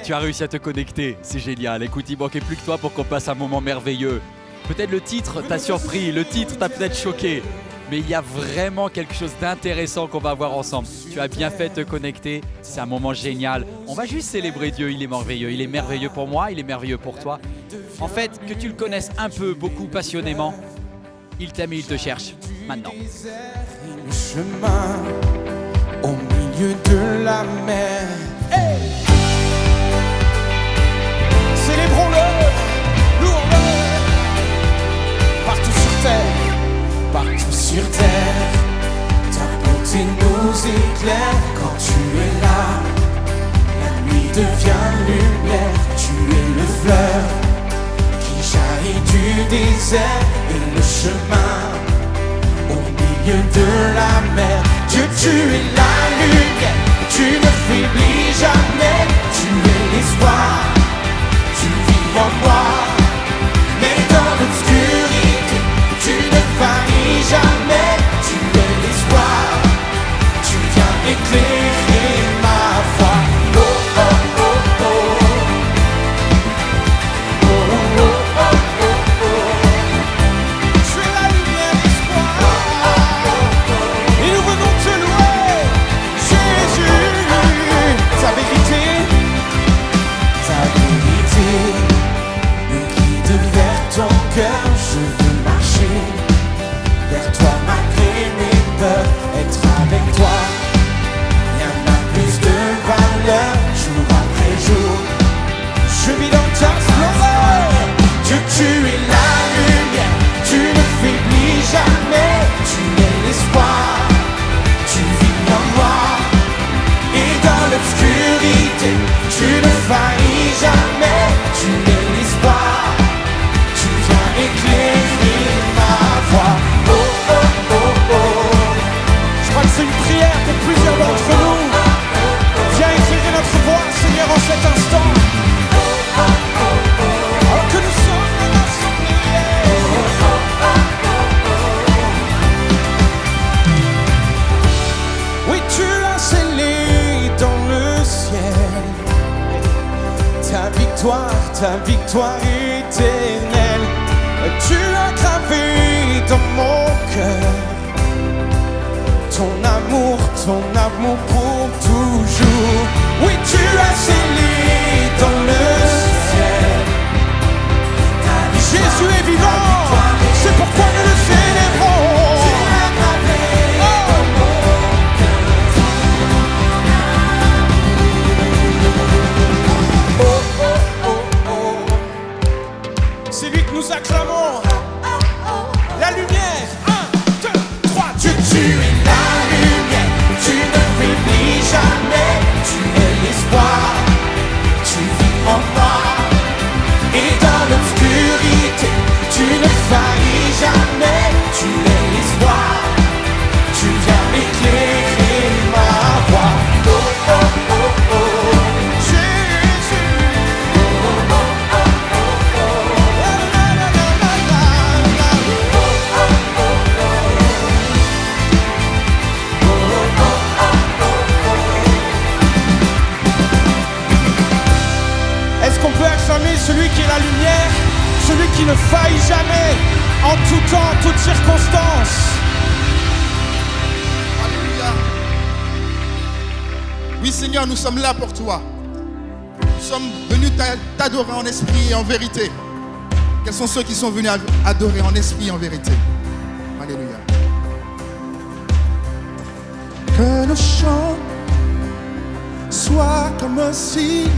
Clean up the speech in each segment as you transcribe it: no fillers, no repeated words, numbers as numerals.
tu as réussi à te connecter, c'est génial. Écoute, il manquait plus que toi pour qu'on passe un moment merveilleux. Peut-être le titre t'a surpris, le titre t'a peut-être choqué, mais il y a vraiment quelque chose d'intéressant qu'on va voir ensemble. Tu as bien fait de te connecter, c'est un moment génial. On va juste célébrer Dieu, il est merveilleux pour moi, il est merveilleux pour toi. En fait, que tu le connaisses un peu, beaucoup, passionnément, il t'aime et il te cherche, maintenant. Le chemin au milieu de la mer. Hey! Célébrons-le, louons-le. Partout sur terre, ta beauté nous éclaire quand tu es là. La nuit devient lumière, tu es le fleuve qui jaillit du désert et le chemin au milieu de la mer. Dieu, tu es la lumière, tu ne faiblis jamais, tu es l'espoir, tu vis en moi. Mais dans l'obscurité, tu ne faillis jamais, tu es l'espoir, tu viens éclairer ma foi. Oh oh oh oh, oh oh oh oh oh, tu es la lumière, l'espoir, et nous venons te louer, Jésus. Ta vérité me guide vers ton cœur, je veux marcher vers toi malgré mes peurs, être avec toi, rien n'a plus de valeur, jour après jour, je vis dans ta splendeur. Dieu, tu es la lumière, tu ne faiblis jamais, tu es l'espoir, tu vis en moi, et dans l'obscurité, tu ne faillis jamais, tu es l'espoir, tu viens éclairer ma voix. Oh oh oh oh, je crois que c'est une prière pour plusieurs d'entre nous. Viens éclairer notre voix, Seigneur, en cet instant. Alors que nous sommes rassemblés. Oui, tu l'as scellé dans le ciel, ta victoire éternelle, tu l'as gravé dans mon cœur, ton amour pour toujours. Oui, tu l'as scellé dans le ciel, Jésus est vivant, c'est pourquoi nous le célébrons. C'est lui que nous acclamons. La lumière, 1, 2, 3. Dieu, tu es la lumière, tu ne faiblis jamais, tu es l'espoir, tu vis en moi, et dans l'obscurité, tu ne faillis jamais, tu es l'espoir, tu viens éclairer ma voix. Oh oh oh oh, Jésus. Oh oh oh oh oh, la la la la la la. Oh oh oh oh, oh oh oh oh. Est-ce qu'on peut acclamer celui qui est la lumière, celui qui ne faillit jamais, en tout temps, en toutes circonstances? Alléluia. Oui Seigneur, nous sommes là pour toi. Nous sommes venus t'adorer en esprit et en vérité. Quels sont ceux qui sont venus adorer en esprit et en vérité? Alléluia. Que nos chants soient comme un signe,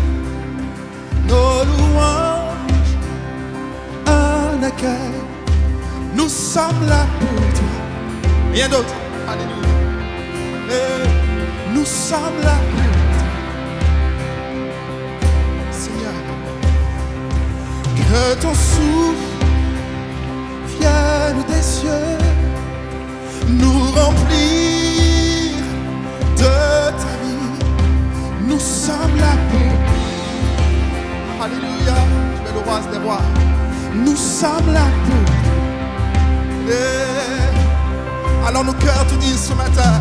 nos louanges un accueil. Nous sommes là pour toi. Rien d'autre. Alléluia. Et nous sommes là pour toi, Seigneur. que ton souffle vienne des cieux nous remplir de ta vie. Nous sommes là pour toi. Alléluia. Tu es le roi des rois. Nous sommes là pour toi. Alors nos cœurs te disent ce matin.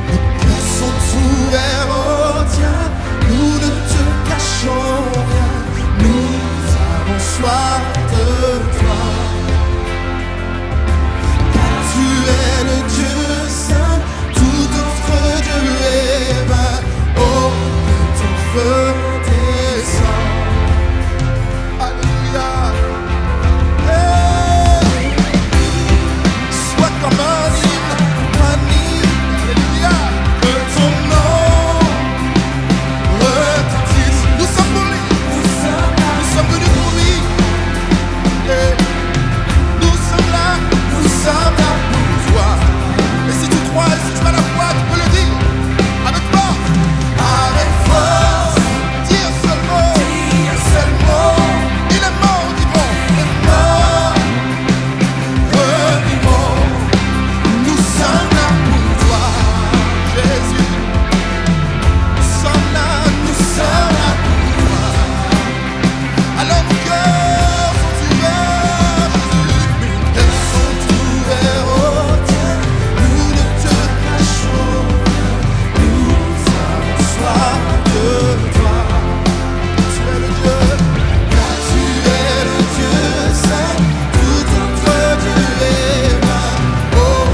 Nos cœurs sont ouverts au tien nous ne te cachons rien, nous avons soif de toi. Car tu es le Dieu saint, tout autre Dieu est vain. Oh, que ton feu descend. Alléluia. Hey. Sois comme un hymne, alléluia. Que ton nom retentisse. Nous sommes pour lui, nous sommes venus pour lui. Hey. Nous sommes là pour toi. Et si tu crois, et si tu as la foi, tu peux le dire avec force. Avec force, dire seul mot, il est mort, vivant, il est mort, revivons. Nous sommes là pour toi, Jésus. Nous sommes là pour toi. Alors nos cœurs sont ouverts, Jésus. Nos cœurs sont ouverts, oh Dieu. Nous ne te cachons, nous avons soif de toi. Tu es le Dieu, car tu es le Dieu saint, tout autre Dieu est vain. Oh,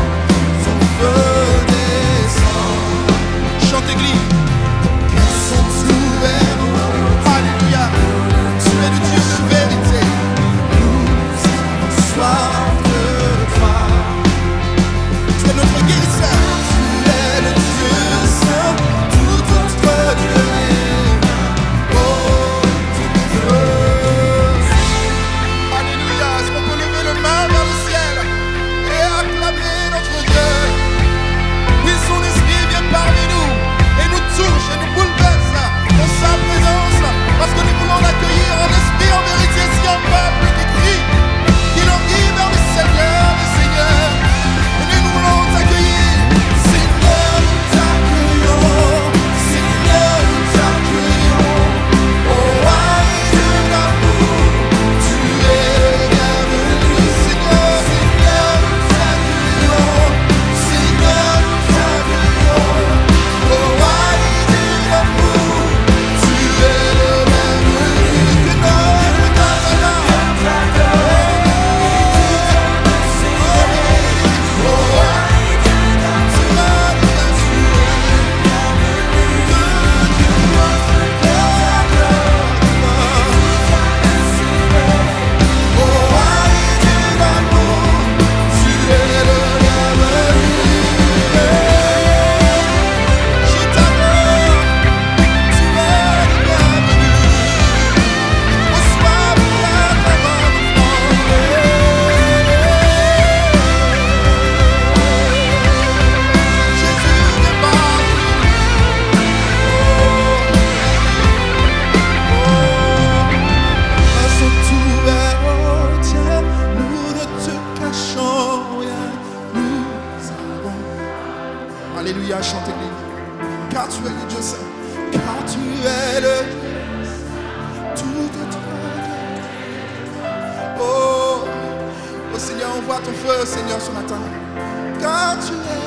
ton feu descend. Chante église, nos cœurs sont ouverts, alléluia. Tu es le Dieu de vérité, nous avons soif de toi. Tu es notre guérisseur, tu es le Dieu saint, tout autre Dieu est vain. Oh, ton feu. Alléluia, est-ce qu'on peut lever le main vers le ciel et acclamer notre Dieu? Oui, son esprit vient parmi nous et nous touche et nous bouleverse dans sa présence, parce que nous voulons l'accueillir en esprit, en vérité. Si un peuple qui crie, qui languit vers le Seigneur, le Seigneur, et nous voulons t'accueillir. Seigneur, nous t'accueillons. Seigneur, nous t'accueillons. Oh, roi de l'amour, tu es le bienvenu. Seigneur, Seigneur, nous t'accueillons. Seigneur, nous t'accueillons. Oh, roi de l'amour, tu es le bienvenu. Que notre ta-ta-ta. Oh, roi de l'amour, tu es le bienvenu. Je t'adore, tu es le bienvenu. Reçois mon Jésus, viens parmi nous. Sont ouverts, oh Dieu, nous ne te cachons rien, nous avons. Alléluia, chante église. Car tu es le Dieu saint, car tu es le tout autre Dieu. Oh, oh Seigneur, on voit ton feu, Seigneur, ce matin. Car tu es.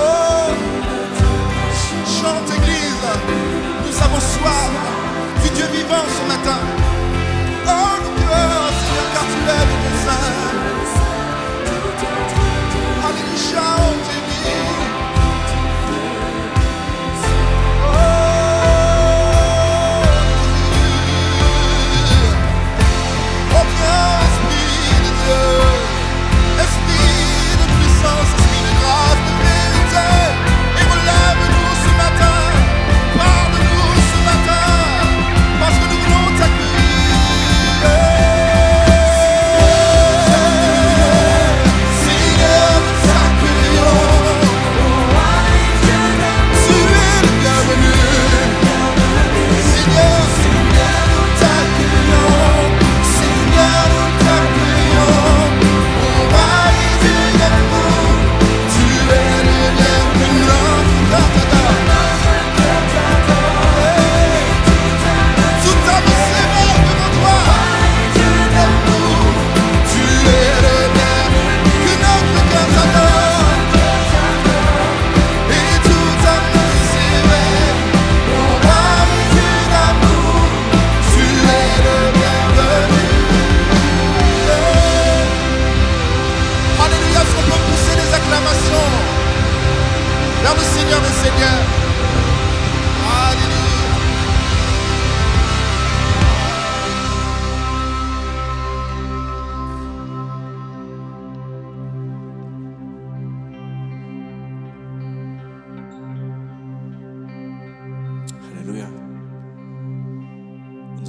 Oh, chante église, nous avons soif du Dieu vivant ce matin. Oh, nos cœurs, Seigneur, car tu es le Dieu saint. Alléluia, on te dit. Oh, viens, Esprit de Dieu, Esprit de puissance, Esprit de grâce, de vérité, et relève-nous ce matin, parle-nous ce matin, parce que nous voulons t'accueillir.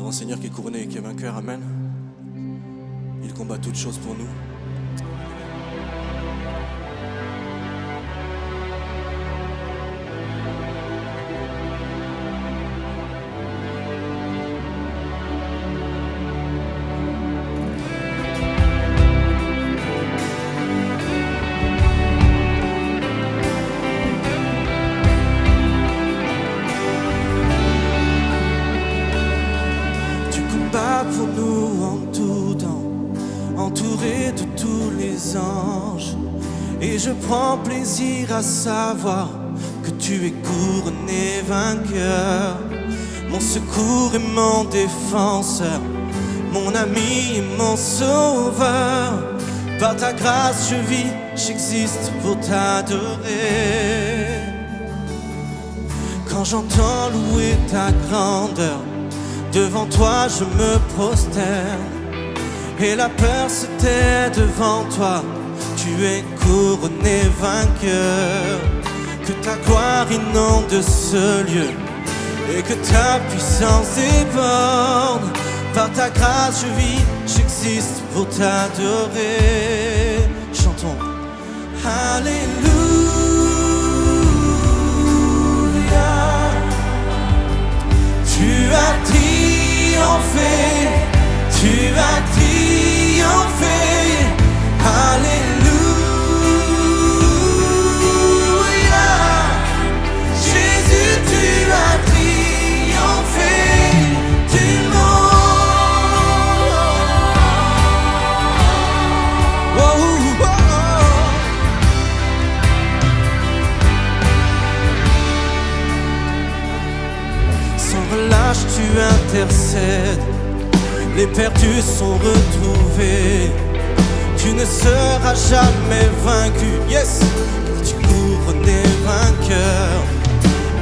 un Seigneur qui est couronné et qui est vainqueur, amen. Il combat toutes choses pour nous. Pour nous en tout temps, entouré de tous les anges. Et je prends plaisir à savoir que tu es couronné vainqueur. Mon secours et mon défenseur, mon ami et mon sauveur. Par ta grâce je vis, j'existe pour t'adorer. Quand j'entends louer ta grandeur, devant toi je me prosterne, et la peur se tait devant toi. Tu es couronné vainqueur. Que ta gloire inonde ce lieu, et que ta puissance déborde. Par ta grâce je vis, j'existe pour t'adorer. Chantons. Alléluia. Tu as triomphé, tu as triomphé. Alléluia. Jésus, tu as triomphé du monde. Oh, oh, oh. Sans relâche, tu intercèdes. Les perdus sont retrouvés. Tu ne seras jamais vaincu. Yes, tu couronné vainqueur.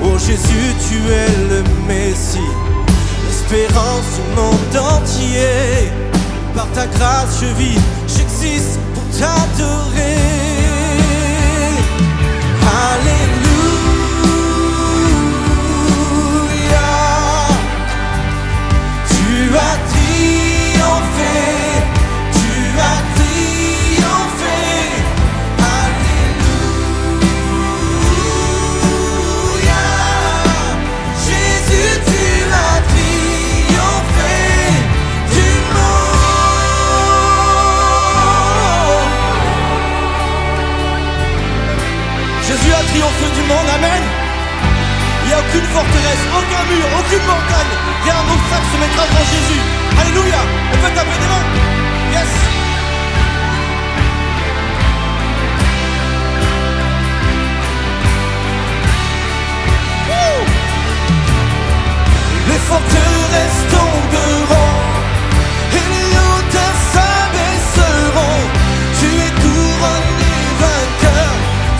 Oh Jésus, tu es le Messie, l'espérance du monde entier. Par ta grâce je vis, j'existe pour t'adorer. Alléluia. Tu as triomphé, tu as triomphé. Alléluia. Jésus, tu as triomphé du monde. Jésus a triomphé du monde, amen. Il n'y a aucune forteresse, aucun mur, aucune montagne, rien un obstacle se mettra devant Jésus. Alléluia. On peut taper des mains. Yes. Woo. Les forteresses tomberont et les hauteurs s'abaisseront. Tu es couronné vainqueur,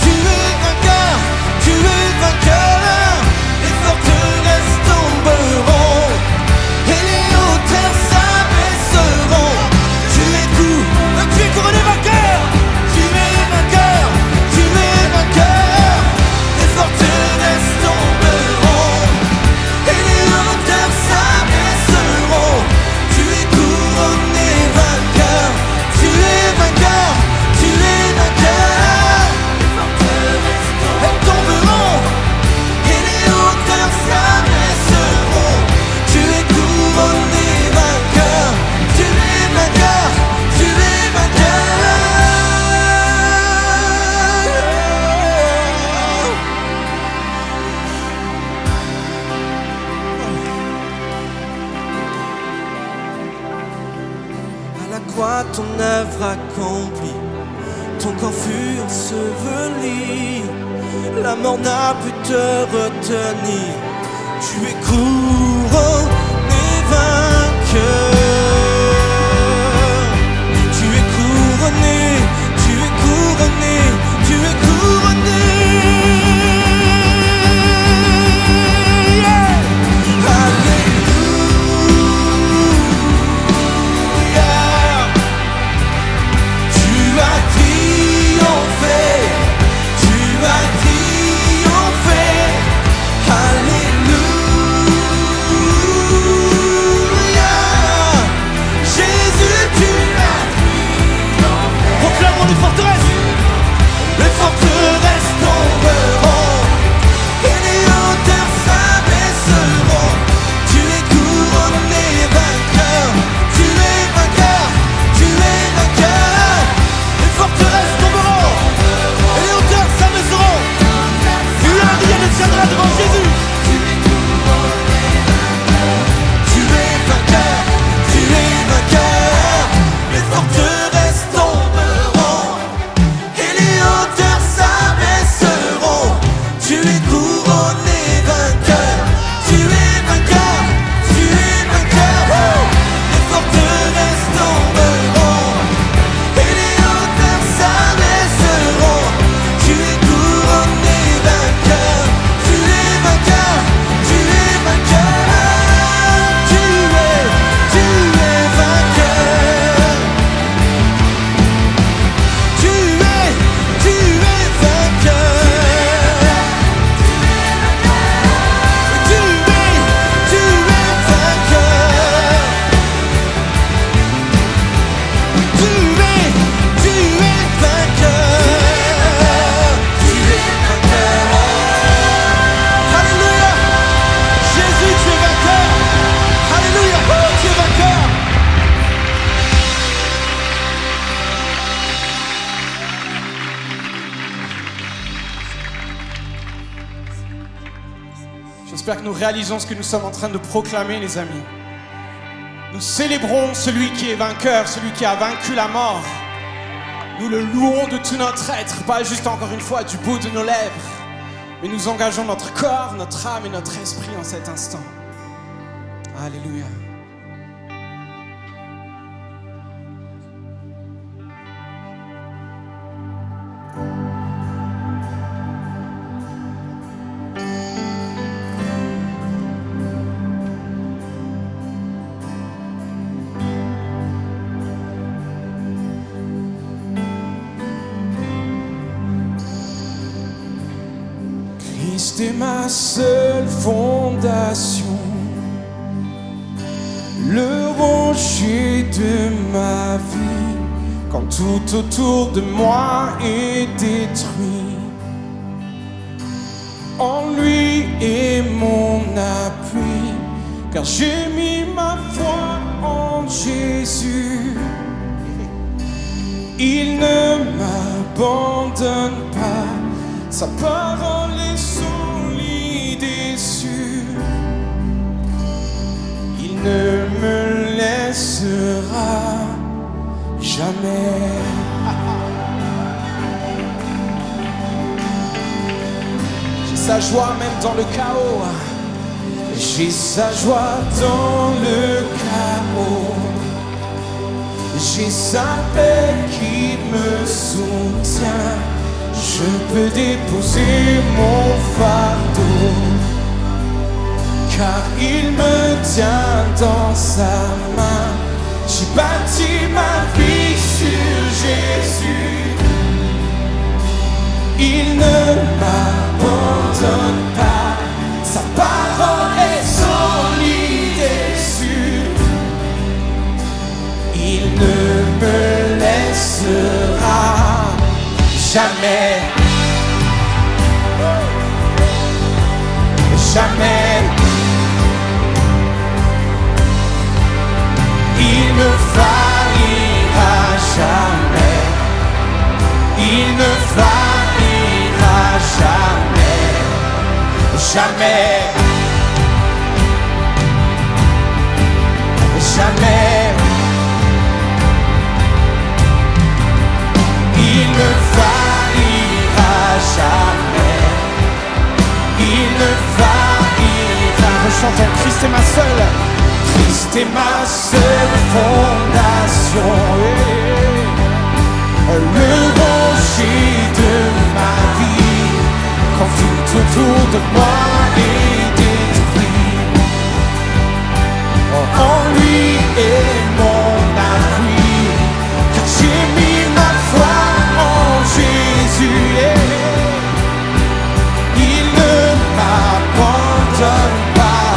tu es vainqueur, tu es vainqueur. Les forteresses tomberont et les hauteurs s'abaisseront. Tu es couronné vainqueur, tu es vainqueur, tu es vainqueur. Les forteresses tomberont et les hauteurs s'abaisseront. Tu es couronné vainqueur, tu es vainqueur, tu es vainqueur. Elles tomberont et les hauteurs s'abaisseront. Tu es couronné vainqueur, tu es vainqueur, tu es vainqueur. À la croix ton œuvre accomplie, ton corps fut enseveli. La mort n'a pu te retenir. Tu es couronné vainqueur. Tu es couronné, tu es couronné, tu es couronné. Yeah. Alléluia. Tu as triomphé, tu as triomphé. Alléluia. J'espère que nous réalisons ce que nous sommes en train de proclamer, les amis. Nous célébrons celui qui est vainqueur, celui qui a vaincu la mort. Nous le louons de tout notre être, pas juste encore une fois du bout de nos lèvres, mais nous engageons notre corps, notre âme et notre esprit en cet instant. Alléluia. Christ est ma seule fondation, le rocher de ma vie, quand tout autour de moi est détruit. En lui est mon appui, car j'ai mis ma foi en Jésus. Il ne m'abandonne pas, sa parole est solide et sûre. Il ne me laissera jamais. J'ai sa joie même dans le chaos. J'ai sa joie dans le chaos. J'ai sa paix qui me soutient. Je peux déposer mon fardeau, car il me tient dans sa main. J'ai bâti ma vie sur Jésus. Il ne m'abandonne pas, sa parole est solide et sûre. Il ne me laissera jamais, jamais. Il ne faillira jamais. Il ne faillira jamais. Jamais. Jamais. Il ne faillira jamais. Il ne faillira. Rechantons, Christ est ma seule. Christ est ma seule fondation. Le rocher de ma vie, quand tout autour de moi est détruit. En lui est mon appui, car j'ai mis ma foi en Jésus. Il ne m'abandonne pas,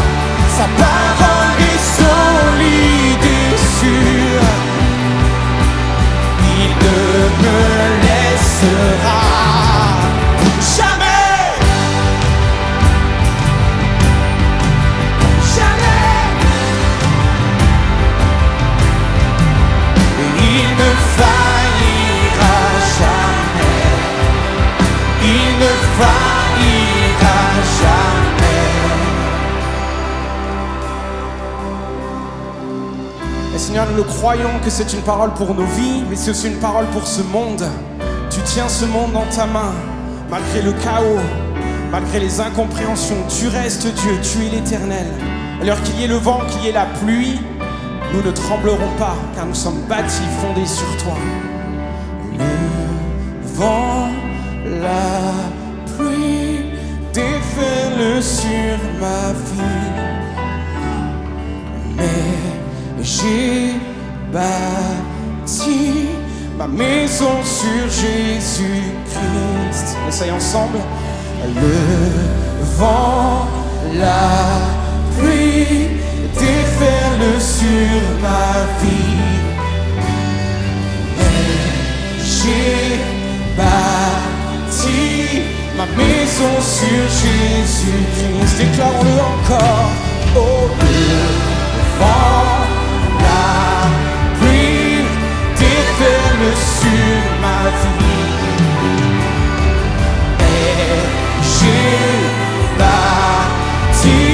sa parole est solide et sûre. Il ne me laissera jamais, jamais. Il ne faillira jamais. Il ne faillira jamais. Et Seigneur, nous le croyons que c'est une parole pour nos vies, mais c'est aussi une parole pour ce monde. Tu tiens ce monde dans ta main, malgré le chaos, malgré les incompréhensions. Tu restes Dieu, tu es l'Éternel. Alors qu'il y ait le vent, qu'il y ait la pluie, nous ne tremblerons pas, car nous sommes bâtis, fondés sur toi. Le vent, la pluie déferlent sur ma vie, mais j'ai bâti ma maison sur Jésus-Christ. Essaye ensemble. Le vent, la pluie déferle sur ma vie, mais j'ai bâti ma maison sur Jésus-Christ. Déclarons-le encore. Oh, le vent, la pluie déferle sur ma vie, mais j'ai bâti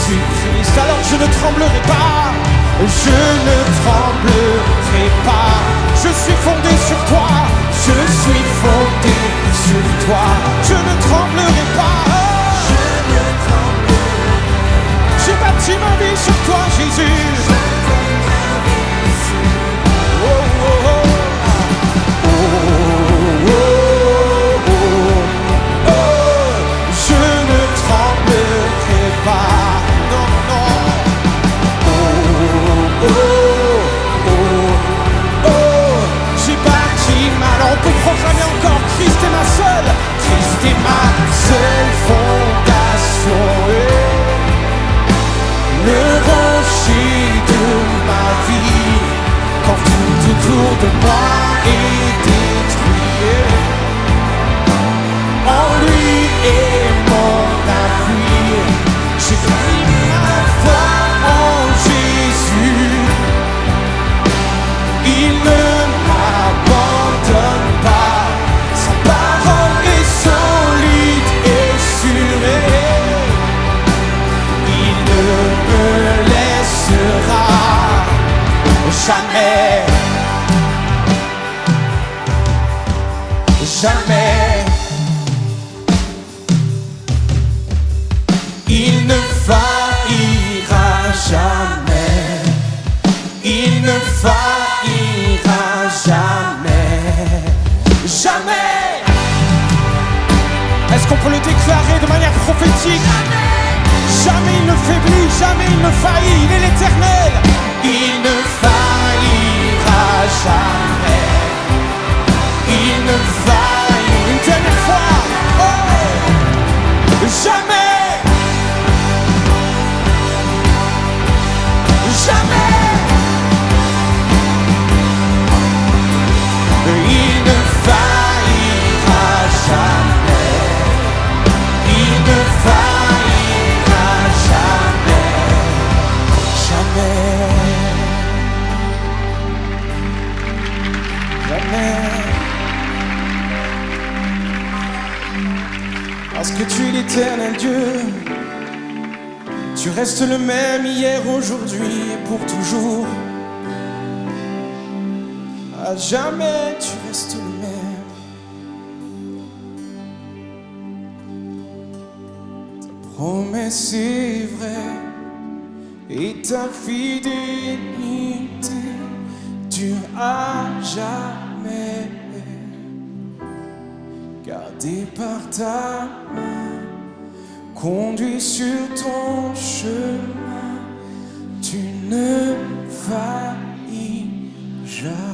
suis Christ. Alors je ne tremblerai pas, je ne tremblerai pas. Je suis fondé sur toi, je suis fondé sur toi. Je ne tremblerai pas, j'ai bâti ma vie sur toi, Jésus. Oh, oh, oh. Oh, oh, oh, oh. Je ne tremblerai pas, non, non. Oh, oh, oh, oh. J'ai bâti ma... Alors on peut proclamer encore, Christ est ma seule fondation. Le rocher de ma vie, quand tout autour de moi est détruit, en lui est mon appui. J'ai pris ma foi en Jésus, il ne m'abandonne pas. Sa parole est solide et sûre. Jamais, jamais, il ne faillira jamais, il ne faillira jamais, jamais. Est-ce qu'on peut le déclarer de manière prophétique? Jamais il ne faiblit, jamais il ne faillit, il est l'éternel. Il ne faillira jamais, il ne faillit. Une dernière fois, oh, jamais, jamais. Il ne faillira jamais, il ne faillira jamais. Parce que tu es l'éternel Dieu, tu restes le même hier, aujourd'hui et pour toujours. À jamais tu restes le même. Ta promesse est vraie et ta fidélité dure à jamais. Gardé par ta main, conduit sur ton chemin, tu ne faillis jamais.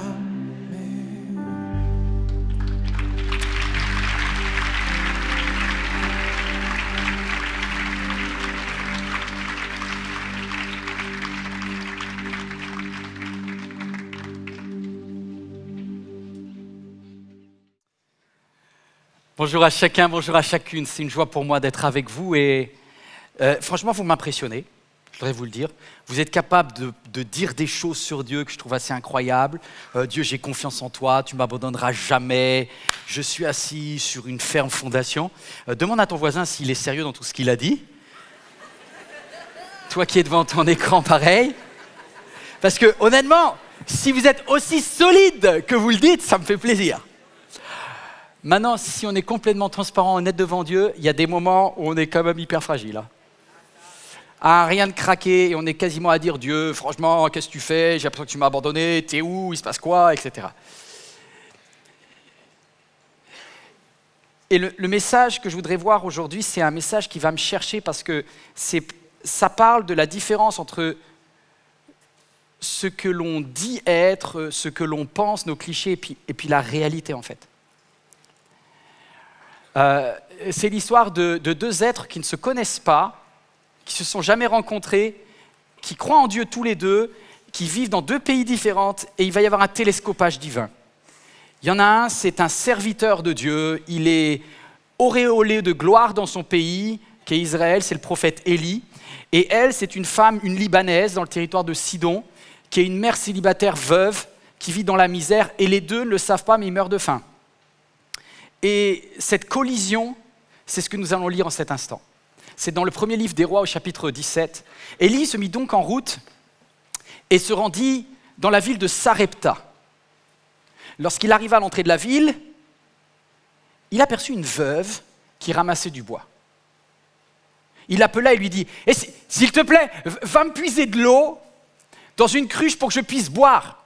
Bonjour à chacun, bonjour à chacune. C'est une joie pour moi d'être avec vous et franchement, vous m'impressionnez, je voudrais vous le dire. Vous êtes capable de dire des choses sur Dieu que je trouve assez incroyables. Dieu, j'ai confiance en toi, tu ne m'abandonneras jamais. Je suis assis sur une ferme fondation. Demande à ton voisin s'il est sérieux dans tout ce qu'il a dit. Toi qui es devant ton écran, pareil. Parce que honnêtement, si vous êtes aussi solide que vous le dites, ça me fait plaisir. Maintenant, si on est complètement transparent, honnête devant Dieu, il y a des moments où on est quand même hyper fragile. Rien de craquer et on est quasiment à dire Dieu, franchement, qu'est-ce que tu fais? J'ai l'impression que tu m'as abandonné, t'es où? Il se passe quoi? Etc. Et le message que je voudrais voir aujourd'hui, c'est un message qui va me chercher parce que ça parle de la différence entre ce que l'on dit être, ce que l'on pense, nos clichés, et puis la réalité en fait. C'est l'histoire de deux êtres qui ne se connaissent pas, qui se sont jamais rencontrés, qui croient en Dieu tous les deux, qui vivent dans deux pays différents, et il va y avoir un télescopage divin. Il y en a un, c'est un serviteur de Dieu, il est auréolé de gloire dans son pays, qui est Israël, c'est le prophète Élie, et elle, c'est une femme, une Libanaise, dans le territoire de Sidon, qui est une mère célibataire veuve, qui vit dans la misère, et les deux ne le savent pas, mais ils meurent de faim. Et cette collision, c'est ce que nous allons lire en cet instant. C'est dans le premier livre des Rois au chapitre 17. Élie se mit donc en route et se rendit dans la ville de Sarepta. Lorsqu'il arriva à l'entrée de la ville, il aperçut une veuve qui ramassait du bois. Il l'appela et lui dit « S'il te plaît, va me puiser de l'eau dans une cruche pour que je puisse boire. »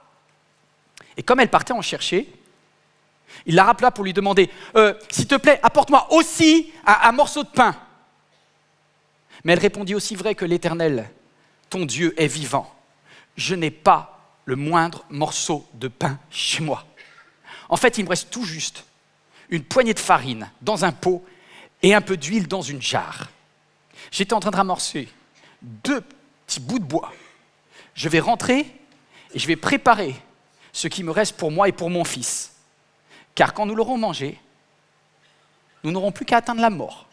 Et comme elle partait en chercher, il la rappela pour lui demander « S'il te plaît, apporte-moi aussi un morceau de pain. » Mais elle répondit « Aussi vrai que l'Éternel, ton Dieu, est vivant, je n'ai pas le moindre morceau de pain chez moi. En fait, il me reste tout juste une poignée de farine dans un pot et un peu d'huile dans une jarre. J'étais en train de ramasser 2 petits bouts de bois. Je vais rentrer et je vais préparer ce qui me reste pour moi et pour mon fils. Car quand nous l'aurons mangé, nous n'aurons plus qu'à atteindre la mort. »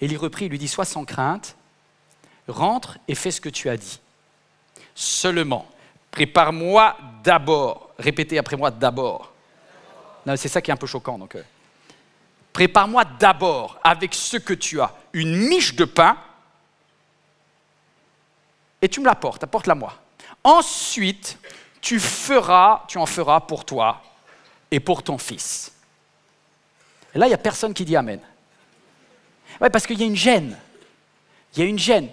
Élie reprit et lui dit « Sois sans crainte, rentre et fais ce que tu as dit. Seulement, prépare-moi d'abord. » Répétez après moi, d'abord. C'est ça qui est un peu choquant. Donc, prépare-moi d'abord avec ce que tu as, une miche de pain, et tu me l'apportes, apporte-la moi. Ensuite, tu en feras pour toi et pour ton fils. Et là, il n'y a personne qui dit Amen. Ouais, parce qu'il y a une gêne. Il y a une gêne.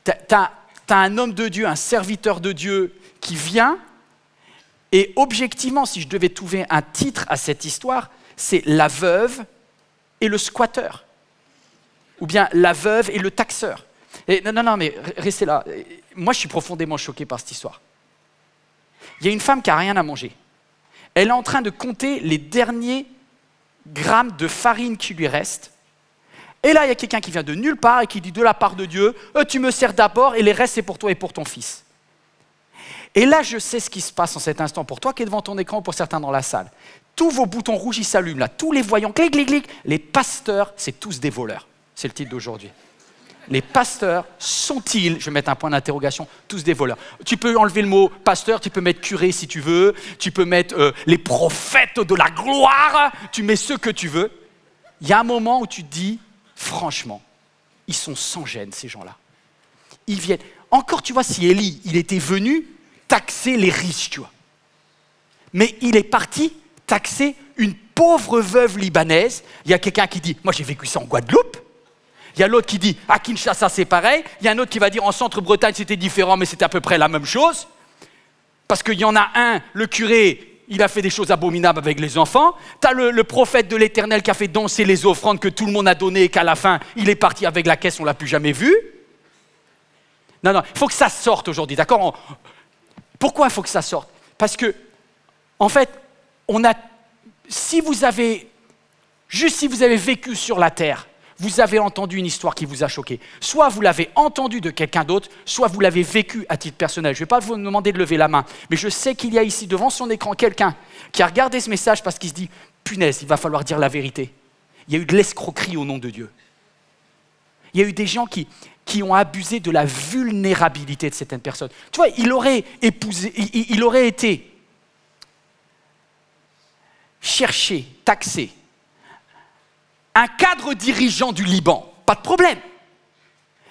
T'as un homme de Dieu, un serviteur de Dieu qui vient, et objectivement, si je devais trouver un titre à cette histoire, c'est la veuve et le squatteur. Ou bien la veuve et le taxeur. Et non, mais restez là. Moi, je suis profondément choqué par cette histoire. Il y a une femme qui n'a rien à manger. Elle est en train de compter les derniers grammes de farine qui lui restent. Et là, il y a quelqu'un qui vient de nulle part et qui dit de la part de Dieu, tu me sers d'abord et les restes, c'est pour toi et pour ton fils. Et là, je sais ce qui se passe en cet instant pour toi qui est devant ton écran ou pour certains dans la salle. Tous vos boutons rouges, ils s'allument là. Tous les voyants, clic, clic, clic. Les pasteurs, c'est tous des voleurs. C'est le titre d'aujourd'hui. Les pasteurs sont-ils, je vais mettre un point d'interrogation, tous des voleurs? Tu peux enlever le mot pasteur, tu peux mettre curé si tu veux, tu peux mettre les prophètes de la gloire, tu mets ce que tu veux. Il y a un moment où tu te dis, franchement, ils sont sans gêne ces gens-là. Ils viennent. Encore, tu vois, si Élie, il était venu taxer les riches, tu vois. Mais il est parti taxer une pauvre veuve libanaise. Il y a quelqu'un qui dit, moi j'ai vécu ça en Guadeloupe. Il y a l'autre qui dit, à Kinshasa c'est pareil. Il y a un autre qui va dire, en Centre-Bretagne c'était différent, mais c'était à peu près la même chose. Parce qu'il y en a un, le curé, il a fait des choses abominables avec les enfants. Tu as le prophète de l'Éternel qui a fait danser les offrandes que tout le monde a données et qu'à la fin, il est parti avec la caisse, on ne l'a plus jamais vu. Non, il faut que ça sorte aujourd'hui, d'accord? Pourquoi il faut que ça sorte? Parce que, en fait, si vous avez vécu sur la terre, vous avez entendu une histoire qui vous a choqué. Soit vous l'avez entendu de quelqu'un d'autre, soit vous l'avez vécu à titre personnel. Je ne vais pas vous demander de lever la main, mais je sais qu'il y a ici devant son écran quelqu'un qui a regardé ce message parce qu'il se dit « Punaise, il va falloir dire la vérité. Il y a eu de l'escroquerie au nom de Dieu. Il y a eu des gens qui ont abusé de la vulnérabilité de certaines personnes. » Tu vois, il aurait été chercher, taxer un cadre dirigeant du Liban, pas de problème.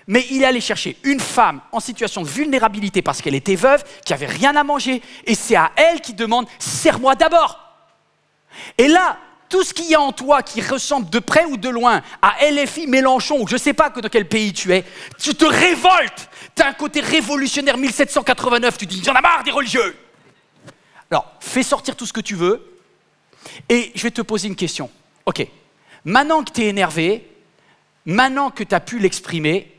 Mais il est allé chercher une femme en situation de vulnérabilité parce qu'elle était veuve, qui n'avait rien à manger, et c'est à elle qu'il demande « Sers-moi d'abord ». Et là, tout ce qu'il y a en toi qui ressemble de près ou de loin à LFI, Mélenchon, ou je ne sais pas dans quel pays tu es, tu te révoltes. Tu as un côté révolutionnaire 1789, tu dis « J'en ai marre des religieux ». Alors, fais sortir tout ce que tu veux, et je vais te poser une question. Ok, maintenant que tu es énervé, maintenant que tu as pu l'exprimer,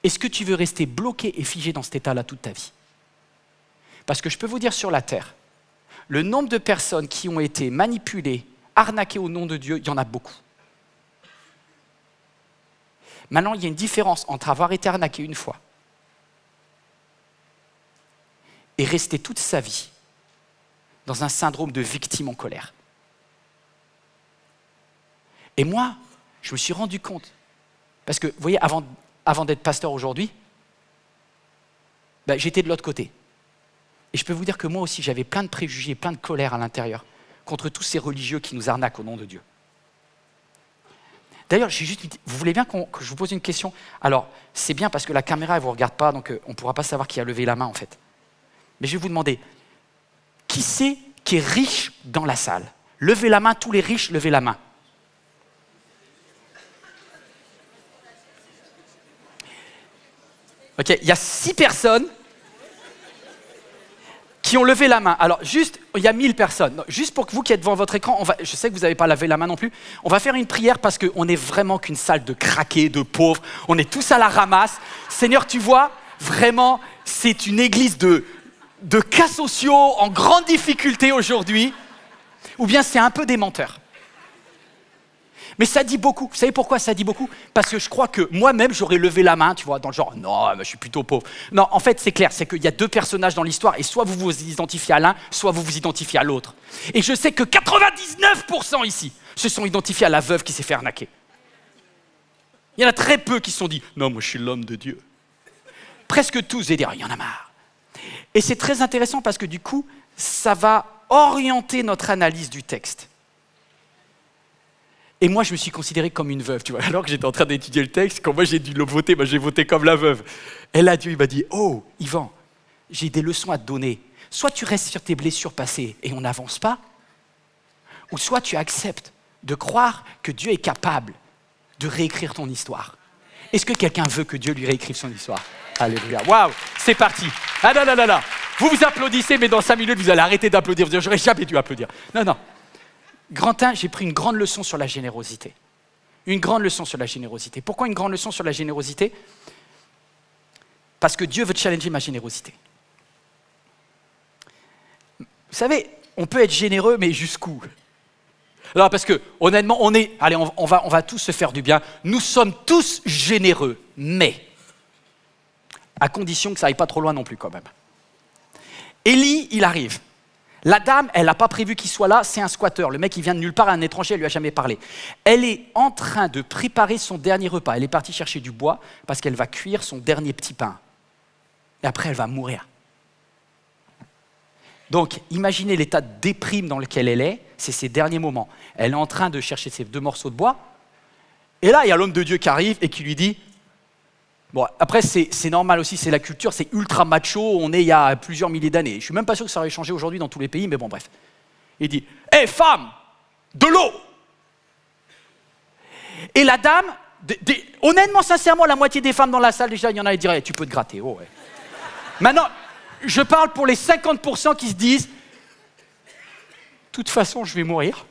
est-ce que tu veux rester bloqué et figé dans cet état-là toute ta vie? Parce que je peux vous dire sur la terre, le nombre de personnes qui ont été manipulées, arnaquées au nom de Dieu, il y en a beaucoup. Maintenant, il y a une différence entre avoir été arnaqué une fois et rester toute sa vie dans un syndrome de victime en colère. Et moi, je me suis rendu compte, parce que, vous voyez, avant d'être pasteur aujourd'hui, j'étais de l'autre côté. Et je peux vous dire que moi aussi, j'avais plein de préjugés, plein de colère à l'intérieur contre tous ces religieux qui nous arnaquent au nom de Dieu. D'ailleurs, vous voulez bien que je vous pose une question? Alors, c'est bien parce que la caméra, elle ne vous regarde pas, donc on ne pourra pas savoir qui a levé la main, en fait. Mais je vais vous demander, qui c'est qui est riche dans la salle? Levez la main, tous les riches, levez la main. Ok, il y a 6 personnes qui ont levé la main. Alors, juste, il y a 1000 personnes. Non, juste pour que vous qui êtes devant votre écran, je sais que vous n'avez pas levé la main non plus, on va faire une prière parce qu'on n'est vraiment qu'une salle de craqués, de pauvres. On est tous à la ramasse. Seigneur, tu vois, vraiment, c'est une église de cas sociaux en grande difficulté aujourd'hui. Ou bien c'est un peu des menteurs. Mais ça dit beaucoup. Vous savez pourquoi ça dit beaucoup? Parce que je crois que moi-même, j'aurais levé la main, tu vois, dans le genre, non, je suis plutôt pauvre. Non, en fait, c'est clair, c'est qu'il y a 2 personnages dans l'histoire, et soit vous vous identifiez à l'un, soit vous vous identifiez à l'autre. Et je sais que 99% ici se sont identifiés à la veuve qui s'est fait arnaquer. Il y en a très peu qui se sont dit, non, moi je suis l'homme de Dieu. Presque tous, et dire, il y en a marre. Et c'est très intéressant parce que du coup, ça va orienter notre analyse du texte. Et moi, je me suis considéré comme une veuve, tu vois. Alors que j'étais en train d'étudier le texte, quand moi j'ai dû le voter, j'ai voté comme la veuve. Et là, Dieu il m'a dit, oh, Yvan, j'ai des leçons à te donner. Soit tu restes sur tes blessures passées et on n'avance pas, ou soit tu acceptes de croire que Dieu est capable de réécrire ton histoire. Est-ce que quelqu'un veut que Dieu lui réécrive son histoire? Alléluia. Waouh, c'est parti. Ah non, non, non, non. Vous vous applaudissez, mais dans 5 minutes, vous allez arrêter d'applaudir. Vous allez dire, j'aurais jamais dû applaudir. Non, non. Grand 1, j'ai pris une grande leçon sur la générosité. Une grande leçon sur la générosité. Pourquoi une grande leçon sur la générosité? Parce que Dieu veut challenger ma générosité. Vous savez, on peut être généreux, mais jusqu'où? Alors, parce que, honnêtement, allez, on va tous se faire du bien. Nous sommes tous généreux, mais à condition que ça aille pas trop loin non plus, quand même. Élie, il arrive. La dame, elle n'a pas prévu qu'il soit là, c'est un squatteur. Le mec, il vient de nulle part, un étranger, elle lui a jamais parlé. Elle est en train de préparer son dernier repas. Elle est partie chercher du bois parce qu'elle va cuire son dernier petit pain. Et après, elle va mourir. Donc, imaginez l'état de déprime dans lequel elle est, c'est ses derniers moments. Elle est en train de chercher ses 2 morceaux de bois. Et là, il y a l'homme de Dieu qui arrive et qui lui dit... Bon, après, c'est normal aussi, c'est la culture, c'est ultra macho, on est il y a plusieurs milliers d'années. Je ne suis même pas sûr que ça aurait changé aujourd'hui dans tous les pays, mais bon, bref. Il dit, « Hé, femme, de l'eau !» Et la dame, honnêtement, sincèrement, la moitié des femmes dans la salle, déjà, il y en a qui diraient, tu peux te gratter. Oh, ouais. Maintenant, je parle pour les 50% qui se disent, de toute façon, je vais mourir.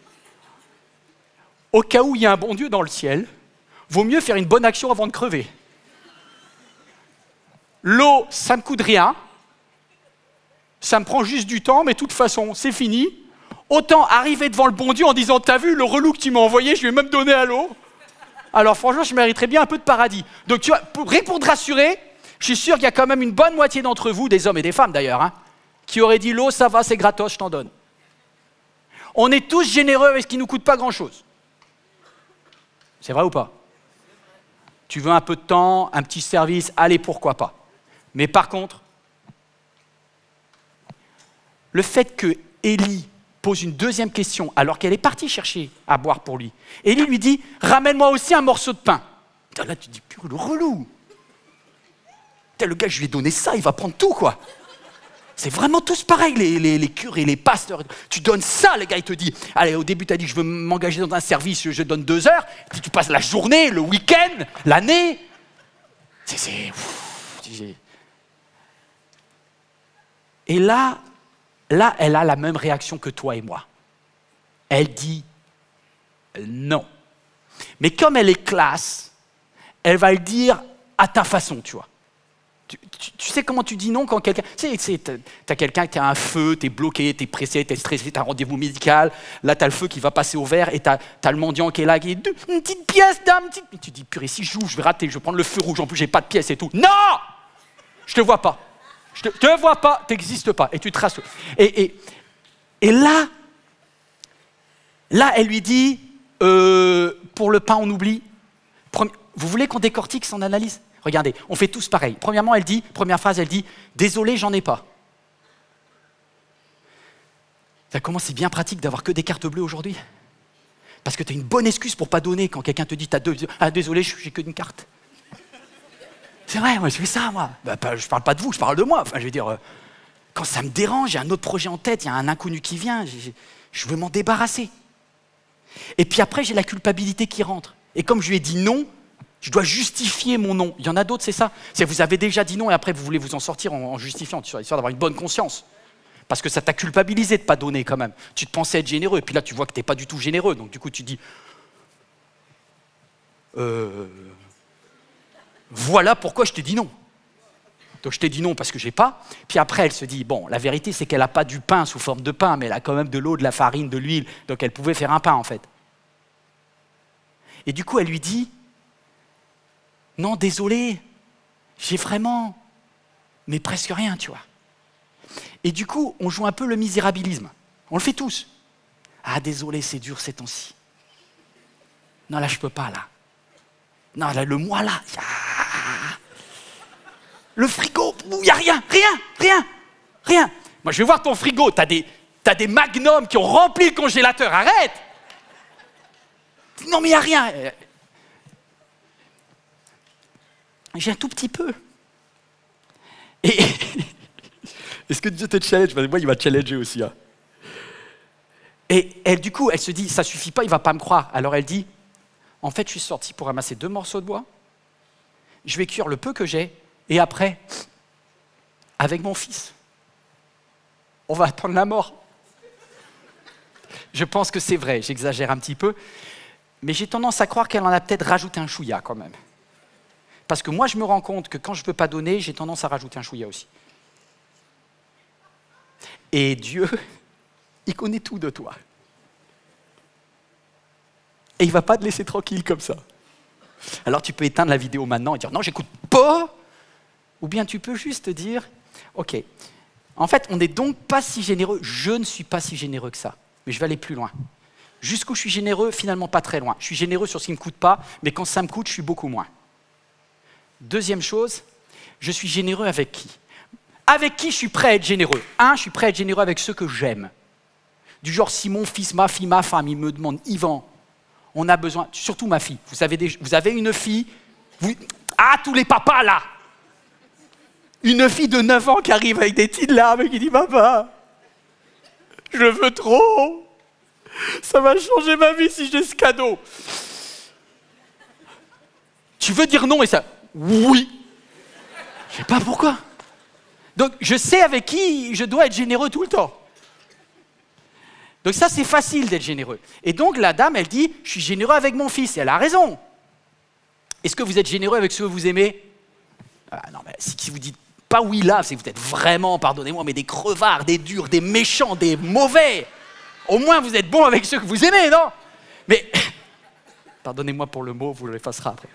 Au cas où il y a un bon Dieu dans le ciel, vaut mieux faire une bonne action avant de crever. L'eau, ça me coûte rien, ça me prend juste du temps, mais de toute façon, c'est fini. Autant arriver devant le bon Dieu en disant, t'as vu le relou que tu m'as envoyé, je lui ai même donné à l'eau. Alors franchement, je mériterais bien un peu de paradis. Donc tu vois, pour te rassurer, je suis sûr qu'il y a quand même une bonne moitié d'entre vous, des hommes et des femmes d'ailleurs, hein, qui auraient dit, l'eau, ça va, c'est gratos, je t'en donne. On est tous généreux avec ce qui ne nous coûte pas grand-chose. C'est vrai ou pas? Tu veux un peu de temps, un petit service, allez, pourquoi pas. Mais par contre, le fait que Élie pose une deuxième question alors qu'elle est partie chercher à boire pour lui, Élie lui dit « Ramène-moi aussi un morceau de pain ». Là, tu te dis « Purée, le relou !» Le gars, je lui ai donné ça, il va prendre tout, quoi. C'est vraiment tous pareil, les curés, les pasteurs. Tu donnes ça, le gars, il te dit « Allez, au début, tu as dit que je veux m'engager dans un service, je donne 2 heures. » Puis tu passes la journée, le week-end, l'année. Et là, elle a la même réaction que toi et moi. Elle dit non. Mais comme elle est classe, elle va le dire à ta façon, tu vois. Tu sais comment tu dis non quand quelqu'un... Tu sais, t'as quelqu'un qui a un feu, t'es bloqué, t'es pressé, t'es stressé, t'as un rendez-vous médical, là t'as le feu qui va passer au vert et t'as le mendiant qui est là, qui dit « Une petite pièce, dame !» Et tu dis « Purée, si je joue, je vais rater, je vais prendre le feu rouge, en plus j'ai pas de pièce et tout. » Non! Je te vois pas. Je te vois pas, t'existes pas. Et tu traces. Et là, elle lui dit, pour le pain, on oublie. Vous voulez qu'on décortique son analyse? Regardez, on fait tous pareil. Premièrement, première phrase, elle dit, désolé, j'en ai pas. Comment c'est bien pratique d'avoir que des cartes bleues aujourd'hui? Parce que tu as une bonne excuse pour pas donner quand quelqu'un te dit ah désolé, j'ai que une carte. C'est vrai, moi je fais ça, moi. Je parle pas de vous, je parle de moi. Enfin, je veux dire, quand ça me dérange, il y a un autre projet en tête, il y a un inconnu qui vient, je veux m'en débarrasser. Et puis après, j'ai la culpabilité qui rentre. Et comme je lui ai dit non, je dois justifier mon non. Il y en a d'autres, c'est ça. C'est que vous avez déjà dit non et après vous voulez vous en sortir en justifiant, histoire d'avoir une bonne conscience. Parce que ça t'a culpabilisé de ne pas donner quand même. Tu te pensais être généreux et puis là tu vois que tu n'es pas du tout généreux. Donc du coup tu dis voilà pourquoi je t'ai dit non. Donc je t'ai dit non parce que j'ai pas. Puis après elle se dit bon, la vérité c'est qu'elle n'a pas du pain sous forme de pain, mais elle a quand même de l'eau, de la farine, de l'huile. Donc elle pouvait faire un pain en fait. Et du coup elle lui dit non désolé, j'ai vraiment, mais presque rien tu vois. Et du coup, on joue un peu le misérabilisme. On le fait tous. Ah, désolé, c'est dur ces temps-ci. Non, là, je peux pas, là. Non, là, le mois, là. Le frigo, il n'y a rien. Moi, je vais voir ton frigo. T'as des magnums qui ont rempli le congélateur. Arrête. Non, mais il n'y a rien. J'ai un tout petit peu. Et... Est-ce que Dieu te challenge? Moi, il m'a challengé aussi. Hein. Et elle, du coup, elle se dit, ça suffit pas, il va pas me croire. Alors elle dit, en fait, je suis sortie pour ramasser 2 morceaux de bois. Je vais cuire le peu que j'ai. Et après, avec mon fils, on va attendre la mort. Je pense que c'est vrai, j'exagère un petit peu. Mais j'ai tendance à croire qu'elle en a peut-être rajouté un chouïa quand même. Parce que moi, je me rends compte que quand je ne peux pas donner, j'ai tendance à rajouter un chouïa aussi. Et Dieu, il connaît tout de toi. Et il ne va pas te laisser tranquille comme ça. Alors tu peux éteindre la vidéo maintenant et dire non, j'écoute pas. Ou bien tu peux juste te dire, ok, en fait, on n'est donc pas si généreux. Je ne suis pas si généreux que ça. Mais je vais aller plus loin. Jusqu'où je suis généreux, finalement pas très loin. Je suis généreux sur ce qui ne me coûte pas, mais quand ça me coûte, je suis beaucoup moins. Deuxième chose, je suis généreux avec qui? Avec qui je suis prêt à être généreux? Je suis prêt à être généreux avec ceux que j'aime. Du genre, si mon fils, ma fille, ma femme, ils me demandent, Yvan, on a besoin, surtout ma fille, vous avez une fille, tous les papas là! Une fille de 9 ans qui arrive avec des petites larmes et qui dit, papa, je veux trop, ça va changer ma vie si j'ai ce cadeau. Tu veux dire non et ça, oui. Je sais pas pourquoi. Donc, je sais avec qui je dois être généreux tout le temps. Donc ça, c'est facile d'être généreux. Et donc, la dame, elle dit, je suis généreux avec mon fils. Et elle a raison. Est-ce que vous êtes généreux avec ceux que vous aimez? Non, mais si vous dites pas oui là, c'est que vous êtes vraiment, pardonnez-moi, mais des crevards, des durs, des méchants, des mauvais. Au moins, vous êtes bons avec ceux que vous aimez, non? Mais, pardonnez-moi pour le mot, vous l'effacerez après.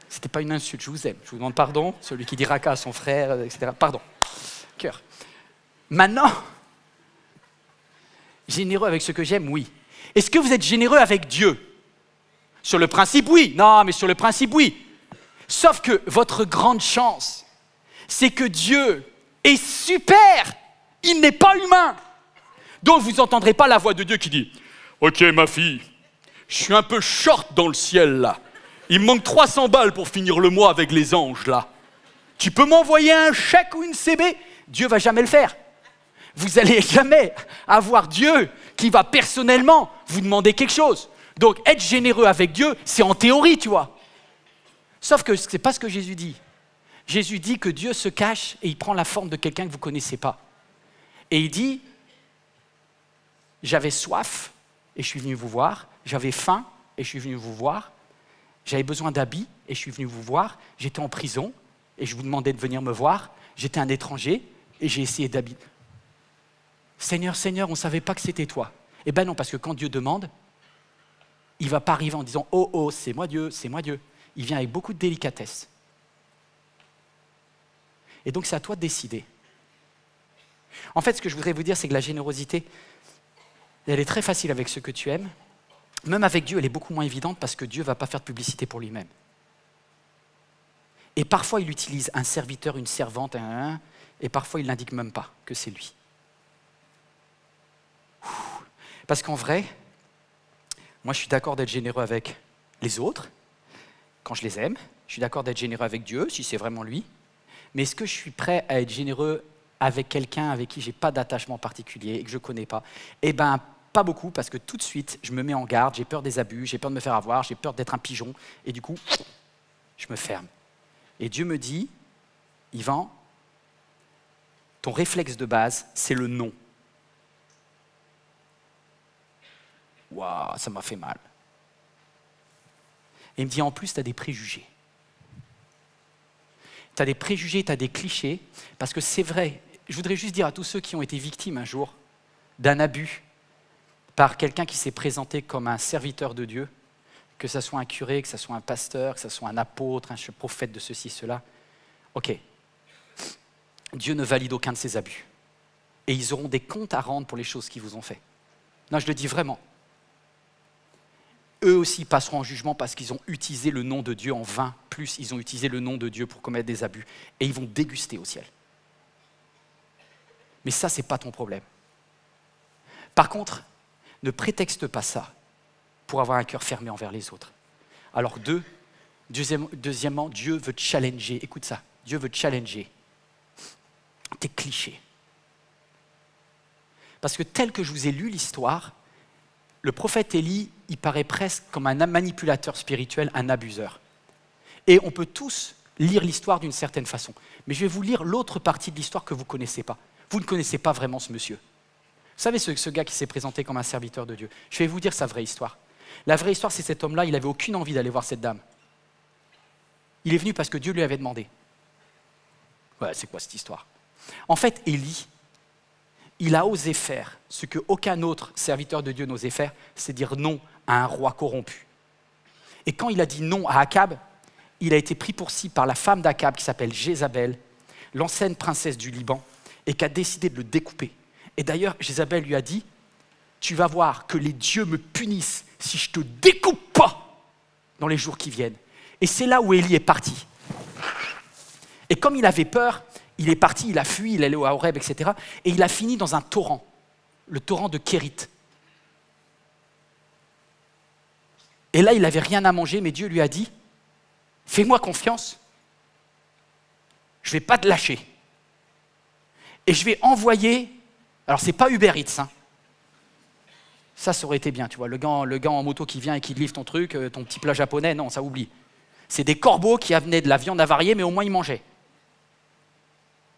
C'était pas une insulte, je vous aime. Je vous demande pardon, celui qui dit raka à son frère, etc. Pardon. Cœur. Maintenant, généreux avec ce que j'aime, oui. Est-ce que vous êtes généreux avec Dieu? Sur le principe, oui. Non, mais sur le principe, oui. Sauf que votre grande chance, c'est que Dieu est super. Il n'est pas humain. Donc vous n'entendrez pas la voix de Dieu qui dit « Ok, ma fille, je suis un peu short dans le ciel, là. Il me manque 300 balles pour finir le mois avec les anges, là. Tu peux m'envoyer un chèque ou une CB? Dieu va jamais le faire. Vous n'allez jamais avoir Dieu qui va personnellement vous demander quelque chose. Donc, être généreux avec Dieu, c'est en théorie, tu vois. Sauf que ce n'est pas ce que Jésus dit. Jésus dit que Dieu se cache et il prend la forme de quelqu'un que vous ne connaissez pas. Et il dit, j'avais soif et je suis venu vous voir. J'avais faim et je suis venu vous voir. J'avais besoin d'habits et je suis venu vous voir. J'étais en prison et je vous demandais de venir me voir. J'étais un étranger et j'ai essayé d'habiter. Seigneur, Seigneur, on ne savait pas que c'était toi. Eh bien non, parce que quand Dieu demande, il ne va pas arriver en disant « Oh, oh, c'est moi Dieu, c'est moi Dieu ». Il vient avec beaucoup de délicatesse. Et donc, c'est à toi de décider. En fait, ce que je voudrais vous dire, c'est que la générosité, elle est très facile avec ceux que tu aimes. Même avec Dieu, elle est beaucoup moins évidente parce que Dieu ne va pas faire de publicité pour lui-même. Et parfois, il utilise un serviteur, une servante, et parfois, il n'indique même pas que c'est lui. Parce qu'en vrai, Moi, je suis d'accord d'être généreux avec les autres, quand je les aime. Je suis d'accord d'être généreux avec Dieu, si c'est vraiment lui. Mais est-ce que je suis prêt à être généreux avec quelqu'un avec qui je n'ai pas d'attachement particulier et que je ne connais pas? Eh bien, pas beaucoup, parce que tout de suite, je me mets en garde, j'ai peur des abus, j'ai peur de me faire avoir, j'ai peur d'être un pigeon, et du coup, je me ferme. Et Dieu me dit, Yvan, ton réflexe de base, c'est le non. Waouh, ça m'a fait mal. Et il me dit, en plus, tu as des préjugés. Tu as des préjugés, tu as des clichés, parce que c'est vrai, je voudrais juste dire à tous ceux qui ont été victimes un jour d'un abus par quelqu'un qui s'est présenté comme un serviteur de Dieu, que ce soit un curé, que ce soit un pasteur, que ce soit un apôtre, un prophète de ceci, cela. Ok, Dieu ne valide aucun de ces abus. Et ils auront des comptes à rendre pour les choses qu'ils vous ont fait. Non, je le dis vraiment. Eux aussi passeront en jugement parce qu'ils ont utilisé le nom de Dieu en vain, plus ils ont utilisé le nom de Dieu pour commettre des abus. Et ils vont déguster au ciel. Mais ça, ce n'est pas ton problème. Par contre, ne prétexte pas ça pour avoir un cœur fermé envers les autres. Alors deuxièmement, Dieu veut challenger, écoute ça, Dieu veut challenger tes clichés. Parce que tel que je vous ai lu l'histoire, le prophète Élie, il paraît presque comme un manipulateur spirituel, un abuseur. Et on peut tous lire l'histoire d'une certaine façon. Mais je vais vous lire l'autre partie de l'histoire que vous ne connaissez pas. Vous ne connaissez pas vraiment ce monsieur. Vous savez, ce gars qui s'est présenté comme un serviteur de Dieu. Je vais vous dire sa vraie histoire. La vraie histoire, c'est cet homme-là, il n'avait aucune envie d'aller voir cette dame. Il est venu parce que Dieu lui avait demandé. Ouais, c'est quoi cette histoire? En fait, Élie, il a osé faire ce qu'aucun autre serviteur de Dieu n'osait faire, c'est dire non à un roi corrompu. Et quand il a dit non à Akab, il a été pris pour cible par la femme d'Akab qui s'appelle Jézabel, l'ancienne princesse du Liban, et qui a décidé de le découper. Et d'ailleurs, Jézabel lui a dit, tu vas voir que les dieux me punissent si je ne te découpe pas dans les jours qui viennent. Et c'est là où Élie est parti. Et comme il avait peur, il est parti, il a fui, il est allé au Horeb, etc. Et il a fini dans un torrent, le torrent de Kérit. Et là, il n'avait rien à manger, mais Dieu lui a dit, fais-moi confiance, je ne vais pas te lâcher. Et je vais envoyer, alors c'est pas Uber Eats, hein. Ça aurait été bien, tu vois, le gars en moto qui vient et qui te livre ton truc, ton petit plat japonais, non, ça oublie. C'est des corbeaux qui amenaient de la viande avariée, mais au moins ils mangeaient.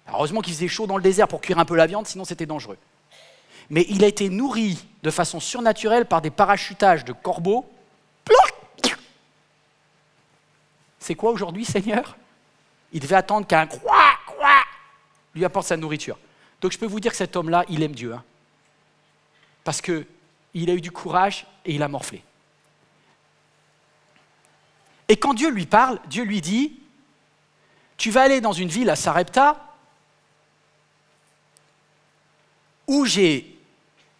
Alors, heureusement qu'il faisait chaud dans le désert pour cuire un peu la viande, sinon c'était dangereux. Mais il a été nourri de façon surnaturelle par des parachutages de corbeaux. C'est quoi aujourd'hui, Seigneur? Il devait attendre qu'un croix lui apporte sa nourriture. Donc je peux vous dire que cet homme-là, il aime Dieu. Hein, parce qu'il a eu du courage et il a morflé. Et quand Dieu lui parle, Dieu lui dit, tu vas aller dans une ville à Sarepta où j'ai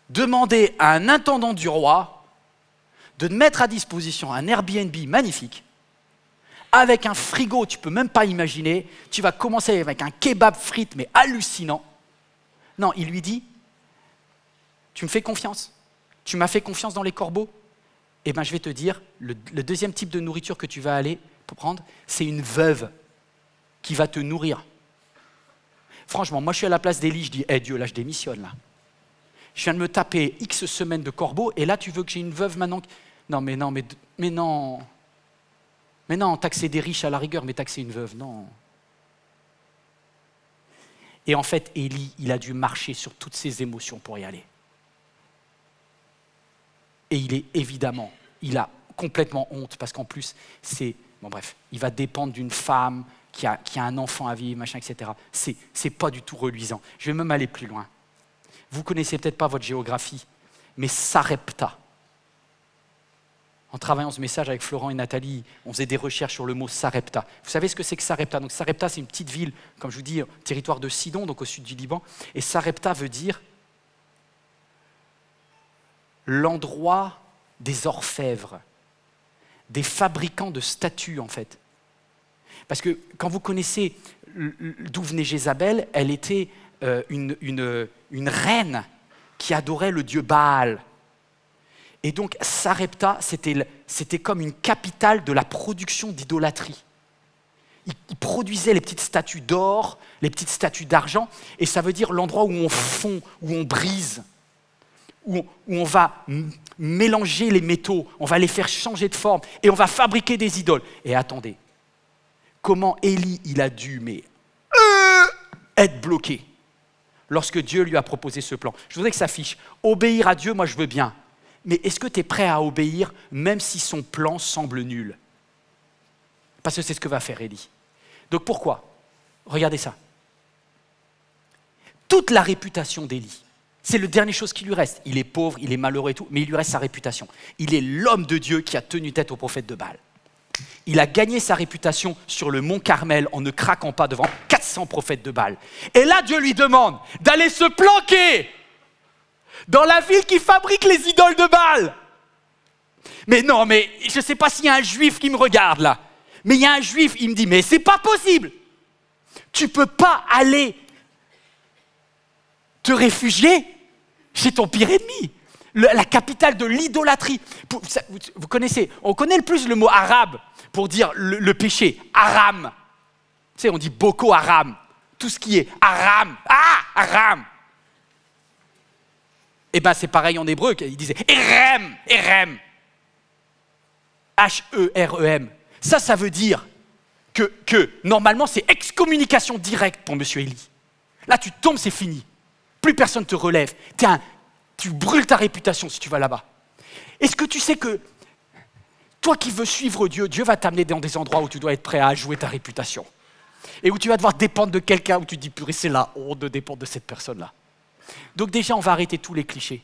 demandé à un intendant du roi de mettre à disposition un Airbnb magnifique avec un frigo, tu ne peux même pas imaginer, tu vas commencer avec un kebab frites, mais hallucinant. Non, il lui dit, tu me fais confiance, tu m'as fait confiance dans les corbeaux, eh bien je vais te dire, le deuxième type de nourriture que tu vas aller prendre, c'est une veuve qui va te nourrir. Franchement, moi je suis à la place d'Élie, je dis, Dieu, là je démissionne là. Je viens de me taper X semaines de corbeaux, et là tu veux que j'ai une veuve maintenant? Non, mais non. Mais non, taxer des riches à la rigueur, mais taxer une veuve, non. Et en fait, Élie, il a dû marcher sur toutes ses émotions pour y aller. Et il a complètement honte, parce qu'en plus, il va dépendre d'une femme qui a un enfant à vivre, machin, etc. C'est pas du tout reluisant. Je vais même aller plus loin. Vous connaissez peut-être pas votre géographie, mais Sarepta. En travaillant ce message avec Florent et Nathalie, on faisait des recherches sur le mot Sarepta. Vous savez ce que c'est que Sarepta? Donc Sarepta, c'est une petite ville, comme je vous dis, territoire de Sidon, donc au sud du Liban. Et Sarepta veut dire l'endroit des orfèvres, des fabricants de statues en fait. Parce que quand vous connaissez d'où venait Jézabel, elle était une reine qui adorait le dieu Baal. Et donc, Sarepta, c'était comme une capitale de la production d'idolâtrie. Ils produisaient les petites statues d'or, les petites statues d'argent, et ça veut dire l'endroit où on fond, où on brise, où on va mélanger les métaux, on va les faire changer de forme, et on va fabriquer des idoles. Et attendez, comment Élie, il a dû être bloqué lorsque Dieu lui a proposé ce plan. Je voudrais que ça affiche. Obéir à Dieu, moi je veux bien. Mais est-ce que tu es prêt à obéir même si son plan semble nul? Parce que c'est ce que va faire Élie. Donc pourquoi? Regardez ça. Toute la réputation d'Élie, c'est la dernière chose qui lui reste. Il est pauvre, il est malheureux et tout, mais il lui reste sa réputation. Il est l'homme de Dieu qui a tenu tête au prophète de Baal. Il a gagné sa réputation sur le mont Carmel en ne craquant pas devant 400 prophètes de Baal. Et là, Dieu lui demande d'aller se planquer dans la ville qui fabrique les idoles de Baal. Mais non, mais je ne sais pas s'il y a un juif qui me regarde là. Mais il y a un juif, il me dit, mais c'est pas possible. Tu ne peux pas aller te réfugier chez ton pire ennemi. La capitale de l'idolâtrie. Vous connaissez, on connaît le plus le mot arabe pour dire le péché. Aram. Tu sais, on dit Boko Haram. Tout ce qui est Aram. Ah, Aram. Eh bien, c'est pareil en hébreu. Il disait Erem, Erem. H-E-R-E-M. Ça veut dire que normalement, c'est excommunication directe pour M. Élie. Là, tu tombes, c'est fini. Plus personne ne te relève. Tu brûles ta réputation si tu vas là-bas. Est-ce que tu sais que toi qui veux suivre Dieu, Dieu va t'amener dans des endroits où tu dois être prêt à jouer ta réputation. Et où tu vas devoir dépendre de quelqu'un, où tu te dis, purée, c'est la honte de dépendre de cette personne-là. Donc déjà, on va arrêter tous les clichés.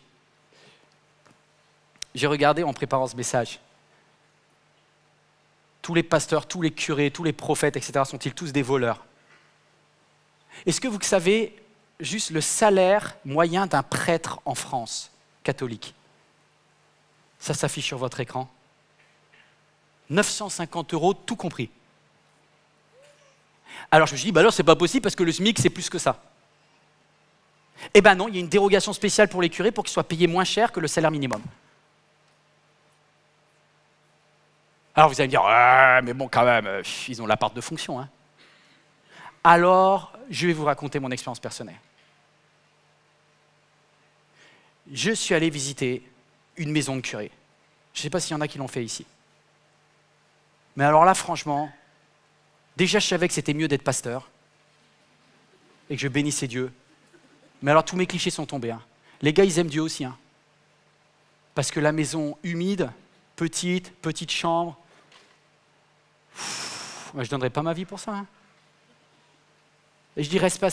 J'ai regardé en préparant ce message. Tous les pasteurs, tous les curés, tous les prophètes, etc., sont-ils tous des voleurs? Est-ce que vous savez juste le salaire moyen d'un prêtre en France, catholique? Ça s'affiche sur votre écran. 950 €, tout compris. Alors je me suis dit, bah alors c'est pas possible parce que le SMIC c'est plus que ça. Eh ben non, il y a une dérogation spéciale pour les curés pour qu'ils soient payés moins cher que le salaire minimum. Alors vous allez me dire, mais bon quand même, ils ont la part de fonction. Hein. Alors, je vais vous raconter mon expérience personnelle. Je suis allé visiter une maison de curé. Je ne sais pas s'il y en a qui l'ont fait ici. Mais alors là, franchement, déjà je savais que c'était mieux d'être pasteur et que je bénissais Dieu. Mais alors tous mes clichés sont tombés. Hein. Les gars, ils aiment Dieu aussi. Hein. Parce que la maison humide, petite chambre, moi, je ne donnerais pas ma vie pour ça. Hein. Et je dirais pas,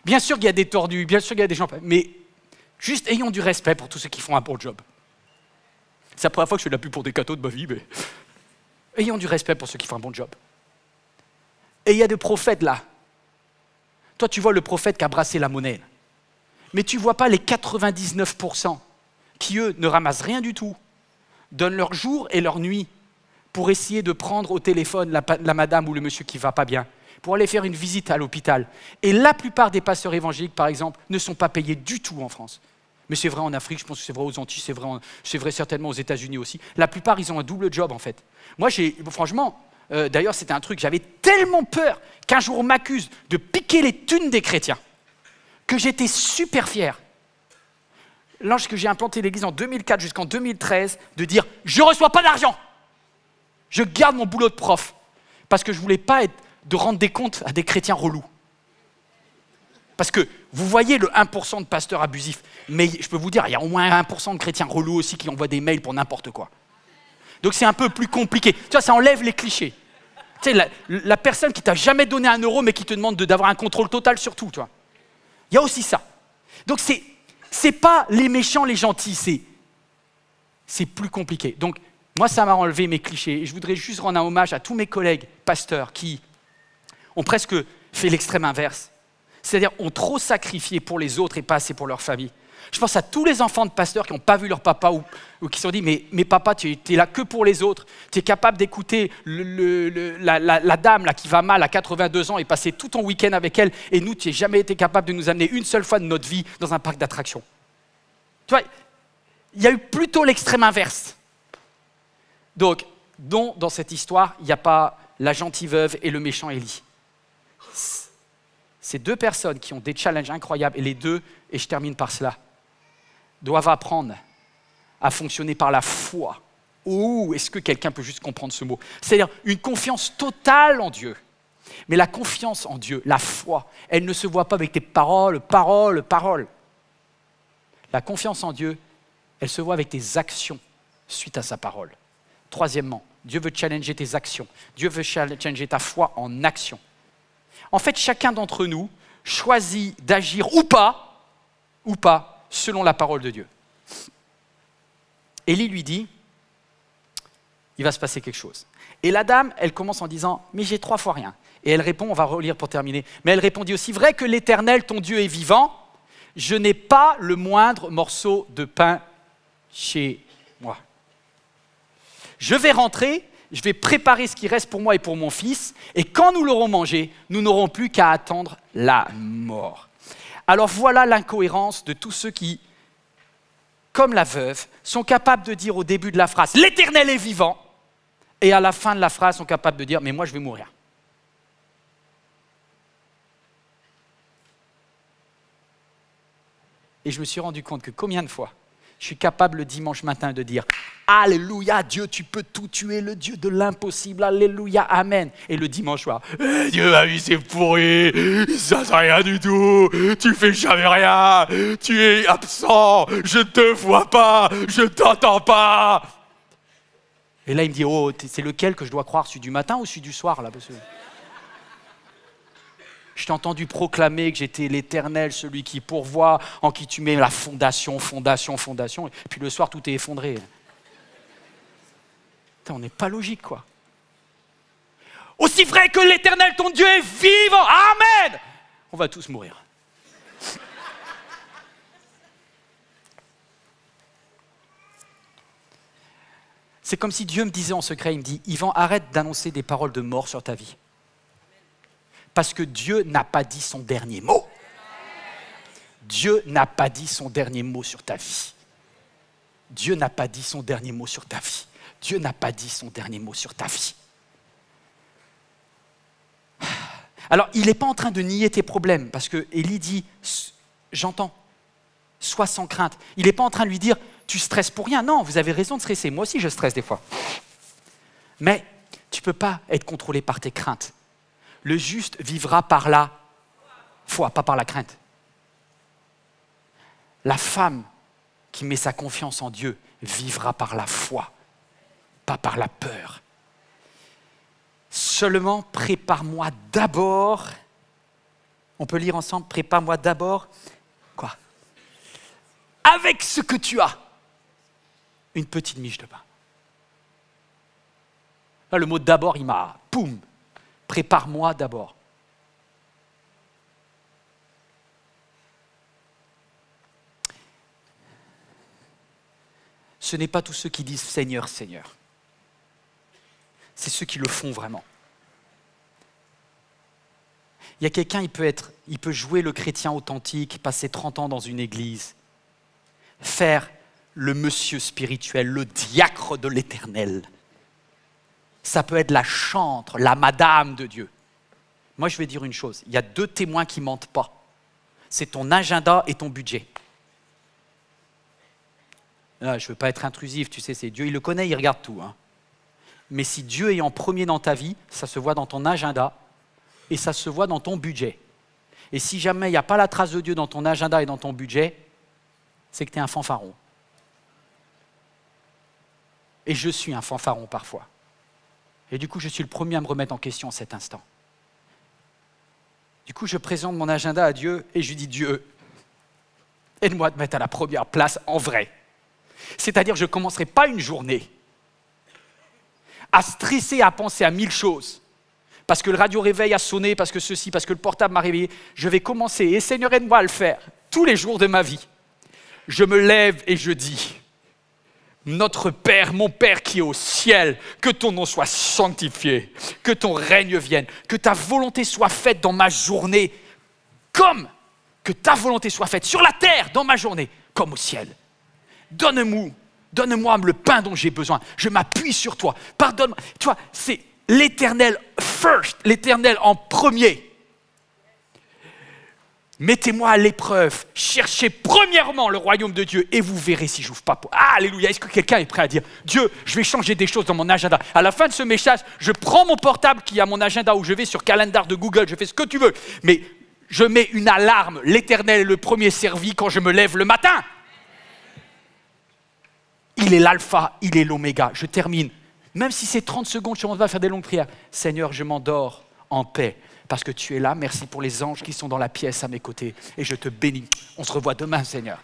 bien sûr qu'il y a des tordus, bien sûr qu'il y a des gens, mais juste ayons du respect pour tous ceux qui font un bon job. C'est la première fois que je fais de la pub pour des cathos de ma vie, mais ayons du respect pour ceux qui font un bon job. Et il y a des prophètes là. Toi, tu vois le prophète qui a brassé la monnaie. Mais tu ne vois pas les 99% qui, eux, ne ramassent rien du tout, donnent leur jour et leur nuit pour essayer de prendre au téléphone la madame ou le monsieur qui ne va pas bien, pour aller faire une visite à l'hôpital. Et la plupart des pasteurs évangéliques, par exemple, ne sont pas payés du tout en France. Mais c'est vrai en Afrique, je pense que c'est vrai aux Antilles, c'est vrai certainement aux États-Unis aussi. La plupart, ils ont un double job en fait. Moi, franchement, d'ailleurs, c'était un truc, j'avais tellement peur qu'un jour on m'accuse de piquer les thunes des chrétiens, que j'étais super fier. Lorsque j'ai implanté l'église en 2004 jusqu'en 2013, de dire « je ne reçois pas d'argent !» Je garde mon boulot de prof, parce que je ne voulais pas de rendre des comptes à des chrétiens relous. Parce que vous voyez le 1% de pasteurs abusifs, mais je peux vous dire, il y a au moins 1% de chrétiens relous aussi qui envoient des mails pour n'importe quoi. Donc c'est un peu plus compliqué. Tu vois, ça enlève les clichés. Tu sais, la personne qui t'a jamais donné 1 € mais qui te demande d'avoir un contrôle total sur tout, tu vois. Il y a aussi ça. Donc c'est pas les méchants, les gentils, c'est plus compliqué. Donc moi, ça m'a enlevé mes clichés. Et je voudrais juste rendre un hommage à tous mes collègues pasteurs qui ont presque fait l'extrême inverse. C'est-à-dire ont trop sacrifié pour les autres et pas assez pour leur famille. Je pense à tous les enfants de pasteurs qui n'ont pas vu leur papa ou qui se sont dit « mais papa, tu es là que pour les autres. Tu es capable d'écouter la dame là, qui va mal à 82 ans et passer tout ton week-end avec elle et nous, tu n'as jamais été capable de nous amener une seule fois de notre vie dans un parc d'attractions. » Tu vois, il y a eu plutôt l'extrême inverse. Donc, dans cette histoire, il n'y a pas la gentille veuve et le méchant Élie. Ces deux personnes qui ont des challenges incroyables, et les deux, et je termine par cela, doivent apprendre à fonctionner par la foi. Oh, est-ce que quelqu'un peut juste comprendre ce mot? C'est-à-dire une confiance totale en Dieu. Mais la confiance en Dieu, la foi, elle ne se voit pas avec tes paroles. La confiance en Dieu, elle se voit avec tes actions suite à sa parole. Troisièmement, Dieu veut challenger tes actions. Dieu veut challenger ta foi en action. En fait, chacun d'entre nous choisit d'agir ou pas, selon la parole de Dieu. Élie lui dit, il va se passer quelque chose. Et la dame, elle commence en disant, mais j'ai 3 fois rien. Et elle répond, on va relire pour terminer, mais elle répondit aussi, vrai que l'Éternel, ton Dieu, est vivant, je n'ai pas le moindre morceau de pain chez moi. Je vais rentrer, je vais préparer ce qui reste pour moi et pour mon fils, et quand nous l'aurons mangé, nous n'aurons plus qu'à attendre la mort. Alors voilà l'incohérence de tous ceux qui, comme la veuve, sont capables de dire au début de la phrase « l'Éternel est vivant » et à la fin de la phrase sont capables de dire « mais moi je vais mourir ». Et je me suis rendu compte que combien de fois je suis capable le dimanche matin de dire « Alléluia, Dieu, tu peux tout, tu es le Dieu de l'impossible, Alléluia, Amen ». Et le dimanche soir « Dieu, ma vie, c'est pourri, ça c'est rien du tout, tu fais jamais rien, tu es absent, je te vois pas, je t'entends pas ». Et là, il me dit « Oh, c'est lequel que je dois croire, celui du matin ou celui du soir là, parce que... Je t'ai entendu proclamer que j'étais l'Éternel, celui qui pourvoit, en qui tu mets la fondation, et puis le soir, tout est effondré. Putain, on n'est pas logique, quoi. Aussi vrai que l'Éternel, ton Dieu, est vivant, Amen. On va tous mourir. C'est comme si Dieu me disait en secret, il me dit, Yvan, arrête d'annoncer des paroles de mort sur ta vie. Parce que Dieu n'a pas dit son dernier mot. Dieu n'a pas dit son dernier mot sur ta vie. Dieu n'a pas dit son dernier mot sur ta vie. Dieu n'a pas dit son dernier mot sur ta vie. Alors, il n'est pas en train de nier tes problèmes, parce que Élie dit, j'entends, sois sans crainte. Il n'est pas en train de lui dire, tu stresses pour rien. Non, vous avez raison de stresser. Moi aussi, je stresse des fois. Mais tu ne peux pas être contrôlé par tes craintes. Le juste vivra par la foi, pas par la crainte. La femme qui met sa confiance en Dieu vivra par la foi, pas par la peur. Seulement, prépare-moi d'abord. On peut lire ensemble, prépare-moi d'abord. Quoi? Avec ce que tu as, une petite miche de pain. Là, le mot d'abord, il m'a, poum. Prépare-moi d'abord. Ce n'est pas tous ceux qui disent Seigneur, Seigneur. C'est ceux qui le font vraiment. Il y a quelqu'un, il peut jouer le chrétien authentique, passer 30 ans dans une église, faire le monsieur spirituel, le diacre de l'Éternel. Ça peut être la chantre, la madame de Dieu. Moi, je vais dire une chose. Il y a 2 témoins qui ne mentent pas. C'est ton agenda et ton budget. Là, je ne veux pas être intrusif, tu sais, c'est Dieu, il le connaît, il regarde tout. Hein. Mais si Dieu est en premier dans ta vie, ça se voit dans ton agenda et ça se voit dans ton budget. Et si jamais il n'y a pas la trace de Dieu dans ton agenda et dans ton budget, c'est que tu es un fanfaron. Et je suis un fanfaron parfois. Et du coup, je suis le premier à me remettre en question en cet instant. Du coup, je présente mon agenda à Dieu et je lui dis, Dieu, aide-moi à te mettre à la première place en vrai. C'est-à-dire, je ne commencerai pas une journée à stresser, à penser à 1000 choses. Parce que le radio-réveil a sonné, parce que ceci, parce que le portable m'a réveillé. Je vais commencer, et Seigneur, aide-moi à le faire tous les jours de ma vie. Je me lève et je dis, notre Père, mon Père qui est au ciel, que ton nom soit sanctifié, que ton règne vienne, que ta volonté soit faite dans ma journée, comme que ta volonté soit faite sur la terre dans ma journée, comme au ciel. donne-moi le pain dont j'ai besoin. Je m'appuie sur toi. Pardonne-moi. Tu vois, c'est l'Éternel first, l'Éternel en premier. Mettez-moi à l'épreuve. Cherchez premièrement le royaume de Dieu et vous verrez si j'ouvre pas. Ah, alléluia. Est-ce que quelqu'un est prêt à dire, Dieu, je vais changer des choses dans mon agenda. À la fin de ce message, je prends mon portable qui a mon agenda où je vais sur calendar de Google, je fais ce que tu veux. Mais je mets une alarme. L'Éternel est le premier servi quand je me lève le matin. Il est l'alpha, il est l'oméga. Je termine. Même si c'est 30 secondes, je ne vais pas faire des longues prières. Seigneur, je m'endors en paix. Parce que tu es là, merci pour les anges qui sont dans la pièce à mes côtés. Et je te bénis. On se revoit demain, Seigneur.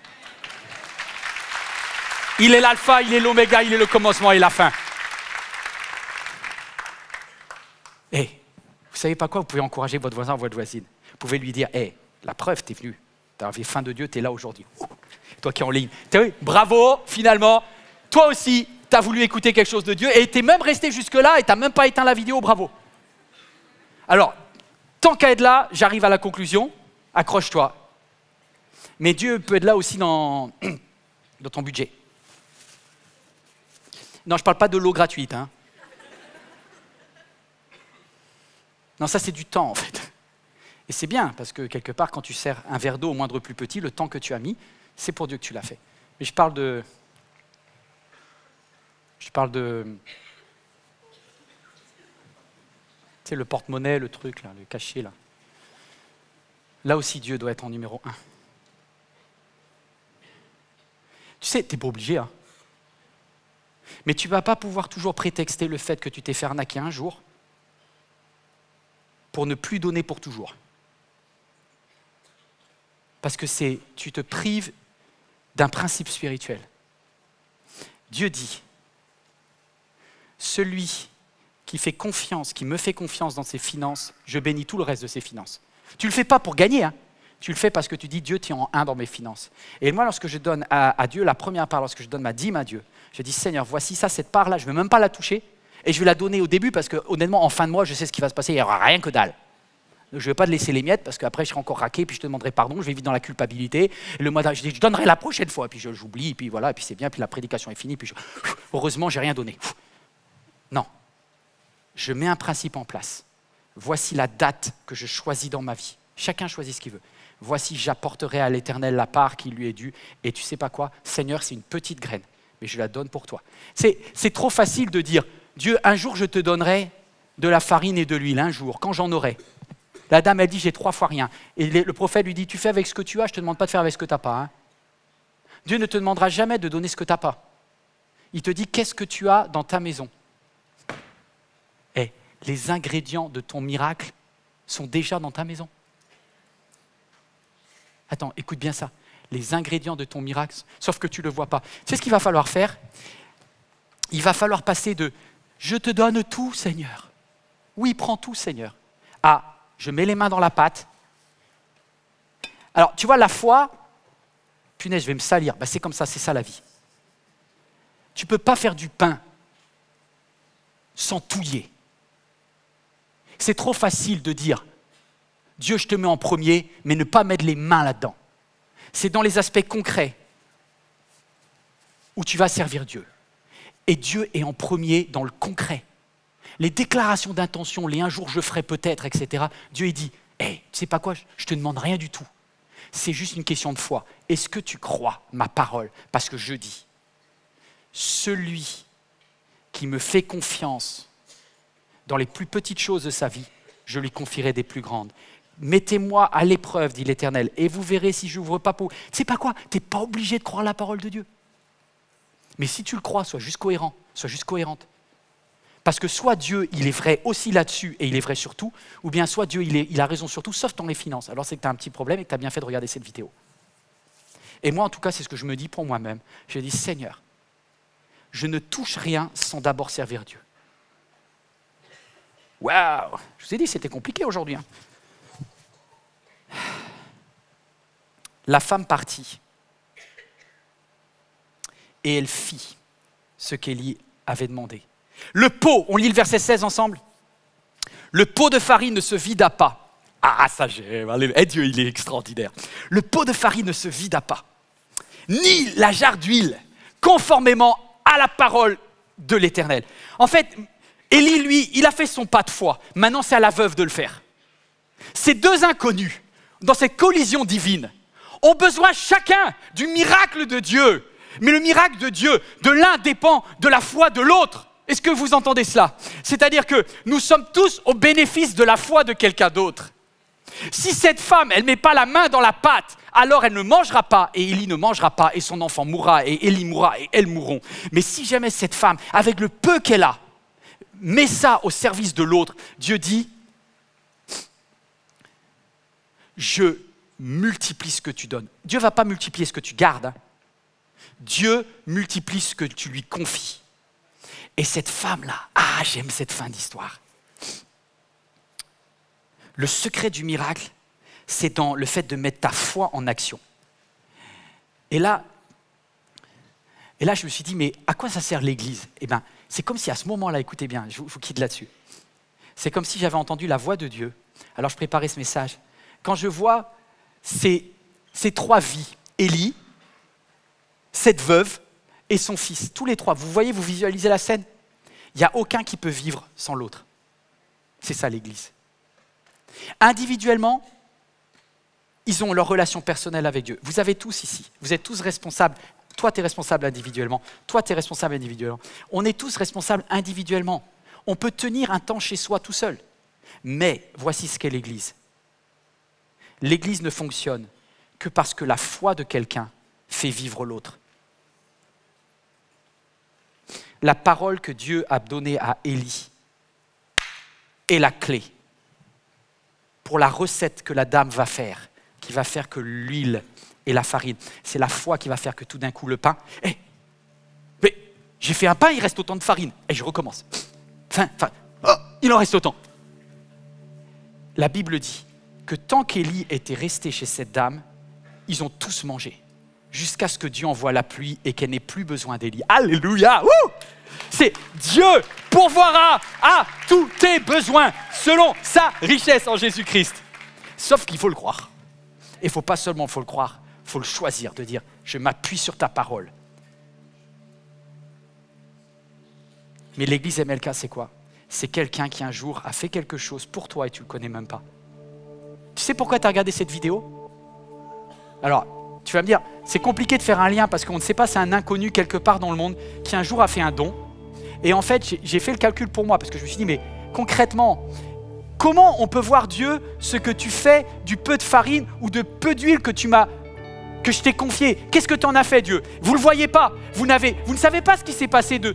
Il est l'alpha, il est l'oméga, il est le commencement et la fin. Et vous savez pas quoi? Vous pouvez encourager votre voisin ou votre voisine. Vous pouvez lui dire, la preuve, t'es venu. Tu avais faim de Dieu, t'es là aujourd'hui. Toi qui es en ligne. Bravo, finalement. Toi aussi, tu as voulu écouter quelque chose de Dieu et tu es même resté jusque-là et tu n'as même pas éteint la vidéo, bravo. Alors, tant qu'à être là, j'arrive à la conclusion, accroche-toi. Mais Dieu peut être là aussi dans ton budget. Non, je ne parle pas de l'eau gratuite. Hein. Non, ça c'est du temps en fait. Et c'est bien, parce que quelque part, quand tu sers un verre d'eau au moindre plus petit, le temps que tu as mis, c'est pour Dieu que tu l'as fait. Mais je parle de... Tu sais, le porte-monnaie, le truc, là, le cachet, là. Là aussi, Dieu doit être en numéro 1. Tu sais, tu n'es pas obligé, hein. Mais tu ne vas pas pouvoir toujours prétexter le fait que tu t'es fait arnaquer un jour pour ne plus donner pour toujours. Parce que tu te prives d'un principe spirituel. Dieu dit, celui qui fait confiance, qui me fait confiance dans ses finances, je bénis tout le reste de ses finances. Tu ne le fais pas pour gagner, hein. Tu le fais parce que tu dis, Dieu, tu es en 1 dans mes finances. Et moi, lorsque je donne à Dieu la première part, lorsque je donne ma dîme à Dieu, je dis, Seigneur, voici ça, cette part-là, je ne vais même pas la toucher, et je vais la donner au début parce que, honnêtement, en fin de mois, je sais ce qui va se passer, il n'y aura rien que dalle. Donc, je ne vais pas te laisser les miettes parce qu'après, je serai encore raqué, puis je te demanderai pardon, je vais vivre dans la culpabilité. Et le mois je dis, je donnerai la prochaine fois, puis j'oublie, puis voilà, puis c'est bien, puis la prédication est finie, puis heureusement, j'ai rien donné. Non. Je mets un principe en place. Voici la date que je choisis dans ma vie. Chacun choisit ce qu'il veut. Voici, j'apporterai à l'Éternel la part qui lui est due. Et tu sais pas quoi? Seigneur, c'est une petite graine, mais je la donne pour toi. C'est trop facile de dire, Dieu, un jour je te donnerai de la farine et de l'huile, un jour, quand j'en aurai. La dame, elle dit, j'ai 3 fois rien. Et le prophète lui dit, tu fais avec ce que tu as, je ne te demande pas de faire avec ce que tu n'as pas. Hein. Dieu ne te demandera jamais de donner ce que tu n'as pas. Il te dit, qu'est-ce que tu as dans ta maison? Les ingrédients de ton miracle sont déjà dans ta maison. Attends, écoute bien ça. Les ingrédients de ton miracle, sauf que tu ne le vois pas. Tu sais ce qu'il va falloir faire? Il va falloir passer de « je te donne tout, Seigneur ». Oui, prends tout, Seigneur. À « je mets les mains dans la pâte ». Alors, tu vois, la foi, punaise, je vais me salir. Ben, c'est comme ça, c'est ça la vie. Tu ne peux pas faire du pain sans touiller. C'est trop facile de dire « Dieu, je te mets en premier », mais ne pas mettre les mains là-dedans. C'est dans les aspects concrets où tu vas servir Dieu. Et Dieu est en premier dans le concret. Les déclarations d'intention, les « un jour je ferai peut-être », etc. Dieu il dit « Hey, tu sais pas quoi, je ne te demande rien du tout. C'est juste une question de foi. Est-ce que tu crois ma parole ?» Parce que je dis « Celui qui me fait confiance dans les plus petites choses de sa vie, je lui confierai des plus grandes. Mettez-moi à l'épreuve, dit l'Éternel, et vous verrez si je n'ouvre pas pour... Tu sais pas quoi? Tu n'es pas obligé de croire la parole de Dieu. Mais si tu le crois, sois juste cohérent, sois juste cohérente. Parce que soit Dieu, il est vrai aussi là-dessus, et il est vrai sur tout, ou bien soit Dieu, il a raison sur tout, sauf dans les finances. Alors c'est que tu as un petit problème et que tu as bien fait de regarder cette vidéo. Et moi, en tout cas, c'est ce que je me dis pour moi-même. Je dis, Seigneur, je ne touche rien sans d'abord servir Dieu. Waouh! Je vous ai dit, c'était compliqué aujourd'hui. Hein. La femme partit et elle fit ce qu'Élie avait demandé. Le pot, on lit le verset 16 ensemble. Le pot de farine ne se vida pas. Ah, ça j'aime. Eh, Dieu, il est extraordinaire. Le pot de farine ne se vida pas, ni la jarre d'huile conformément à la parole de l'Éternel. En fait, Élie, lui, il a fait son pas de foi. Maintenant, c'est à la veuve de le faire. Ces deux inconnus, dans cette collision divine, ont besoin chacun du miracle de Dieu. Mais le miracle de Dieu, de l'un dépend de la foi de l'autre. Est-ce que vous entendez cela? C'est-à-dire que nous sommes tous au bénéfice de la foi de quelqu'un d'autre. Si cette femme, elle ne met pas la main dans la pâte, alors elle ne mangera pas, et Élie ne mangera pas, et son enfant mourra, et Élie mourra, et elles mourront. Mais si jamais cette femme, avec le peu qu'elle a, met ça au service de l'autre, Dieu dit, je multiplie ce que tu donnes. Dieu ne va pas multiplier ce que tu gardes. Hein. Dieu multiplie ce que tu lui confies. Et cette femme-là, j'aime cette fin d'histoire. Le secret du miracle, c'est dans le fait de mettre ta foi en action. Et là, je me suis dit, mais à quoi ça sert l'Église? Eh bien, c'est comme si à ce moment-là, écoutez bien, je vous quitte là-dessus. C'est comme si j'avais entendu la voix de Dieu. Alors je préparais ce message. Quand je vois ces trois vies, Élie, cette veuve et son fils, tous les trois, vous voyez, vous visualisez la scène? Il n'y a aucun qui peut vivre sans l'autre. C'est ça l'Église. Individuellement, ils ont leur relation personnelle avec Dieu. Vous avez tous ici, vous êtes tous responsables. Toi, tu es responsable individuellement. Toi, tu es responsable individuellement. On est tous responsables individuellement. On peut tenir un temps chez soi tout seul. Mais voici ce qu'est l'Église. L'Église ne fonctionne que parce que la foi de quelqu'un fait vivre l'autre. La parole que Dieu a donnée à Élie est la clé pour la recette que la dame va faire, qui va faire que l'huile et la farine, c'est la foi qui va faire que tout d'un coup le pain, mais j'ai fait un pain, il reste autant de farine, et je recommence. Il en reste autant. La Bible dit que tant qu'Élie était resté chez cette dame, ils ont tous mangé, jusqu'à ce que Dieu envoie la pluie et qu'elle n'ait plus besoin d'Élie. Alléluia! C'est Dieu pourvoira à tous tes besoins selon sa richesse en Jésus-Christ. Sauf qu'il faut le croire. Et il ne faut pas seulement le croire, il faut le choisir, de dire je m'appuie sur ta parole. Mais l'église MLK, c'est quoi? C'est quelqu'un qui un jour a fait quelque chose pour toi et tu ne le connais même pas. Tu sais pourquoi tu as regardé cette vidéo? Alors, tu vas me dire, c'est compliqué de faire un lien parce qu'on ne sait pas, c'est un inconnu quelque part dans le monde qui un jour a fait un don. Et en fait, j'ai fait le calcul pour moi parce que je me suis dit, mais concrètement, comment on peut voir Dieu ce que tu fais du peu de farine ou de peu d'huile que je t'ai confié? Qu'est-ce que tu en as fait, Dieu? Vous ne le voyez pas. Vous ne savez pas ce qui s'est passé de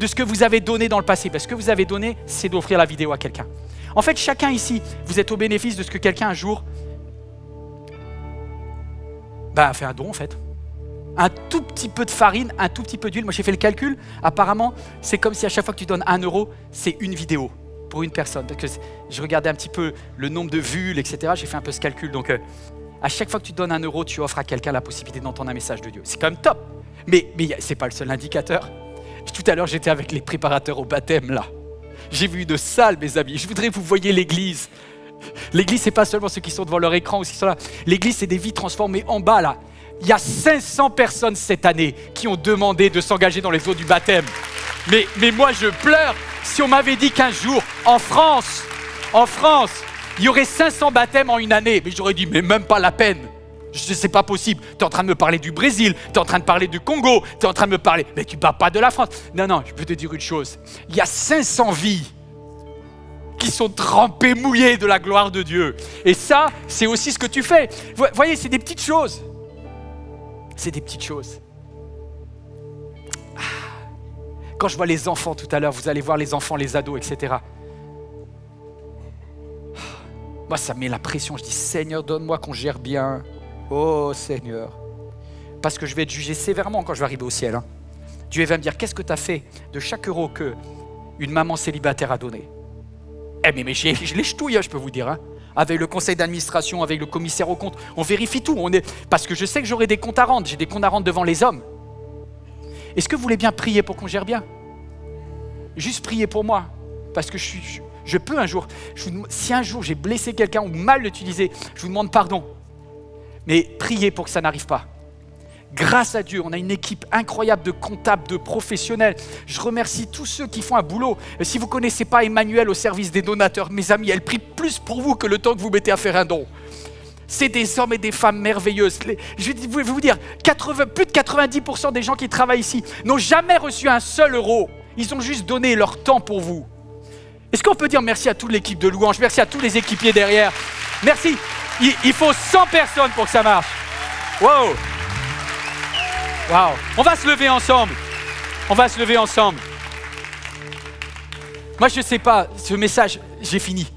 ce que vous avez donné dans le passé. Parce que ce que vous avez donné, c'est d'offrir la vidéo à quelqu'un. En fait, chacun ici, vous êtes au bénéfice de ce que quelqu'un un jour a fait un don en fait. Un tout petit peu de farine, un tout petit peu d'huile. Moi j'ai fait le calcul, apparemment c'est comme si à chaque fois que tu donnes 1 euro, c'est une vidéo pour une personne. Parce que je regardais un petit peu le nombre de vues, etc. J'ai fait un peu ce calcul. Donc à chaque fois que tu donnes 1 euro, tu offres à quelqu'un la possibilité d'entendre un message de Dieu. C'est quand même top. Mais c'est pas le seul indicateur. Tout à l'heure j'étais avec les préparateurs au baptême là. J'ai vu de salles mes amis. Je voudrais que vous voyiez l'église. L'église, c'est pas seulement ceux qui sont devant leur écran ou ceux qui sont là. L'église, c'est des vies transformées en bas, là. Il y a 500 personnes cette année qui ont demandé de s'engager dans les eaux du baptême. Mais moi, je pleure. Si on m'avait dit qu'un jour, en France, il y aurait 500 baptêmes en une année, mais j'aurais dit, mais même pas la peine. C'est pas possible. Tu es en train de me parler du Brésil, tu es en train de parler du Congo, tu es en train de me parler... Mais tu ne parles pas de la France. Non, je peux te dire une chose. Il y a 500 vies qui sont trempées, mouillées de la gloire de Dieu. Et ça, c'est aussi ce que tu fais. Vous voyez, c'est des petites choses. C'est des petites choses. Quand je vois les enfants tout à l'heure, vous allez voir les enfants, les ados, etc. Moi, ça me met la pression. Je dis, Seigneur, donne-moi qu'on gère bien. Oh, Seigneur. Parce que je vais être jugé sévèrement quand je vais arriver au ciel. Hein. Dieu va me dire, qu'est-ce que tu as fait de chaque euro qu'une maman célibataire a donné? Mais je les ch'touille, je peux vous dire. Hein. Avec le conseil d'administration, avec le commissaire aux comptes, on vérifie tout. Parce que je sais que j'aurai des comptes à rendre. J'ai des comptes à rendre devant les hommes. Est-ce que vous voulez bien prier pour qu'on gère bien? Juste prier pour moi. Parce que je peux un jour, si un jour j'ai blessé quelqu'un ou mal l'utilisé, je vous demande pardon. Mais priez pour que ça n'arrive pas. Grâce à Dieu, on a une équipe incroyable de comptables, de professionnels. Je remercie tous ceux qui font un boulot. Et si vous ne connaissez pas Emmanuel au service des donateurs, mes amis, elle prie plus pour vous que le temps que vous mettez à faire un don. C'est des hommes et des femmes merveilleuses. Je vais vous dire, plus de 90% des gens qui travaillent ici n'ont jamais reçu un seul euro. Ils ont juste donné leur temps pour vous. Est-ce qu'on peut dire merci à toute l'équipe de louange, merci à tous les équipiers derrière. Merci. Il faut 100 personnes pour que ça marche. Wow. Wow. On va se lever ensemble. On va se lever ensemble. Moi, je ne sais pas, ce message, j'ai fini.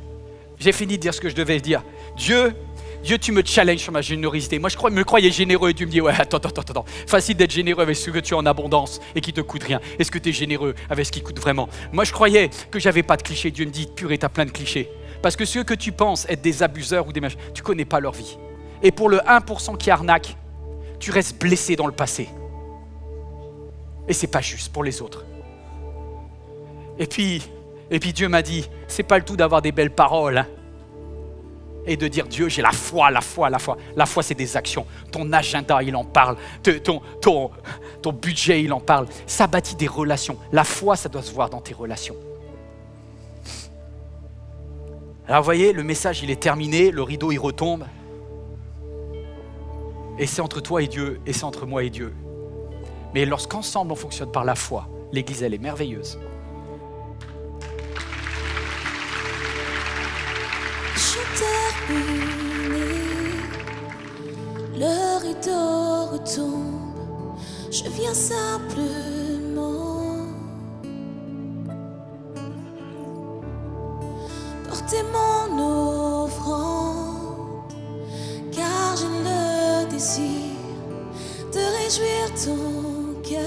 J'ai fini de dire ce que je devais dire. Dieu, tu me challenges sur ma générosité. Moi, je me croyais généreux et tu me dis, ouais, attends. Facile d'être généreux avec ce que tu as en abondance et qui te coûte rien. Est-ce que tu es généreux avec ce qui coûte vraiment? Moi, je croyais que j'avais pas de clichés. Dieu me dit, purée, tu as plein de clichés. Parce que ceux que tu penses être des abuseurs ou des machins, tu ne connais pas leur vie. Et pour le 1% qui arnaque, tu restes blessé dans le passé. Et c'est pas juste pour les autres. Et puis Dieu m'a dit, c'est pas le tout d'avoir des belles paroles, hein, et de dire Dieu, j'ai la foi. La foi, c'est des actions. Ton agenda, il en parle. Ton budget, il en parle. Ça bâtit des relations. La foi, ça doit se voir dans tes relations. Alors vous voyez, le message, il est terminé. Le rideau, il retombe. Et c'est entre toi et Dieu, et c'est entre moi et Dieu. Mais lorsqu'ensemble on fonctionne par la foi, l'Église, elle est merveilleuse. Je termine, le rideau retombe, je viens simplement porter mon offrande, car j'ai le désir de réjouir ton cœur.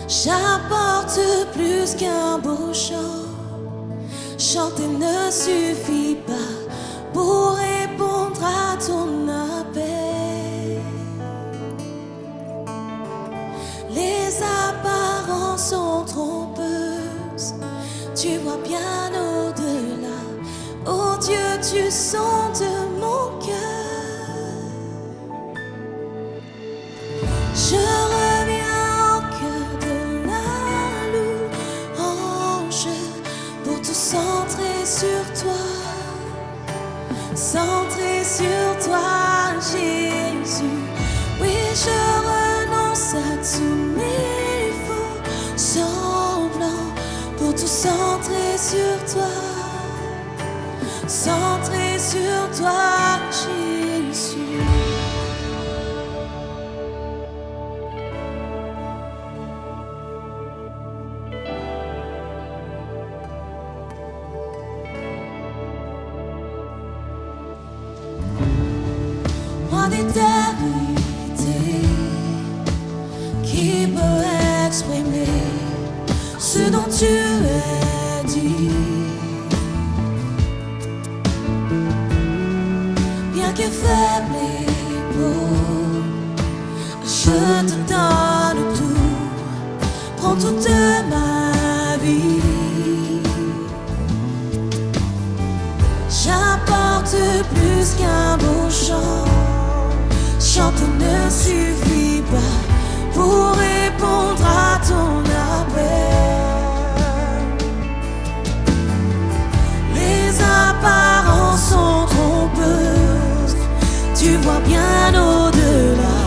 J'apporte plus qu'un beau chant. Chanter ne suffit pas pour répondre à ton appel. Les apparences sont trompeuses, tu vois bien au-delà. Oh Dieu, tu sondes mon cœur. Je reviens au cœur de la louange pour tout centrer sur toi, centrer sur toi, Jésus. Oui, je renonce à tous mes faux semblants pour tout centrer sur toi, centrer sur toi, Jésus. Moi d'éternité qui peut exprimer ce dont tu es dit. Bien que faible et beau, je te donne tout, prends toute ma vie. J'apporte plus qu'un beau chant. Chanter ne suffit pas pour répondre à ton appel. Les apparences sont trompeuses, tu vois bien au-delà.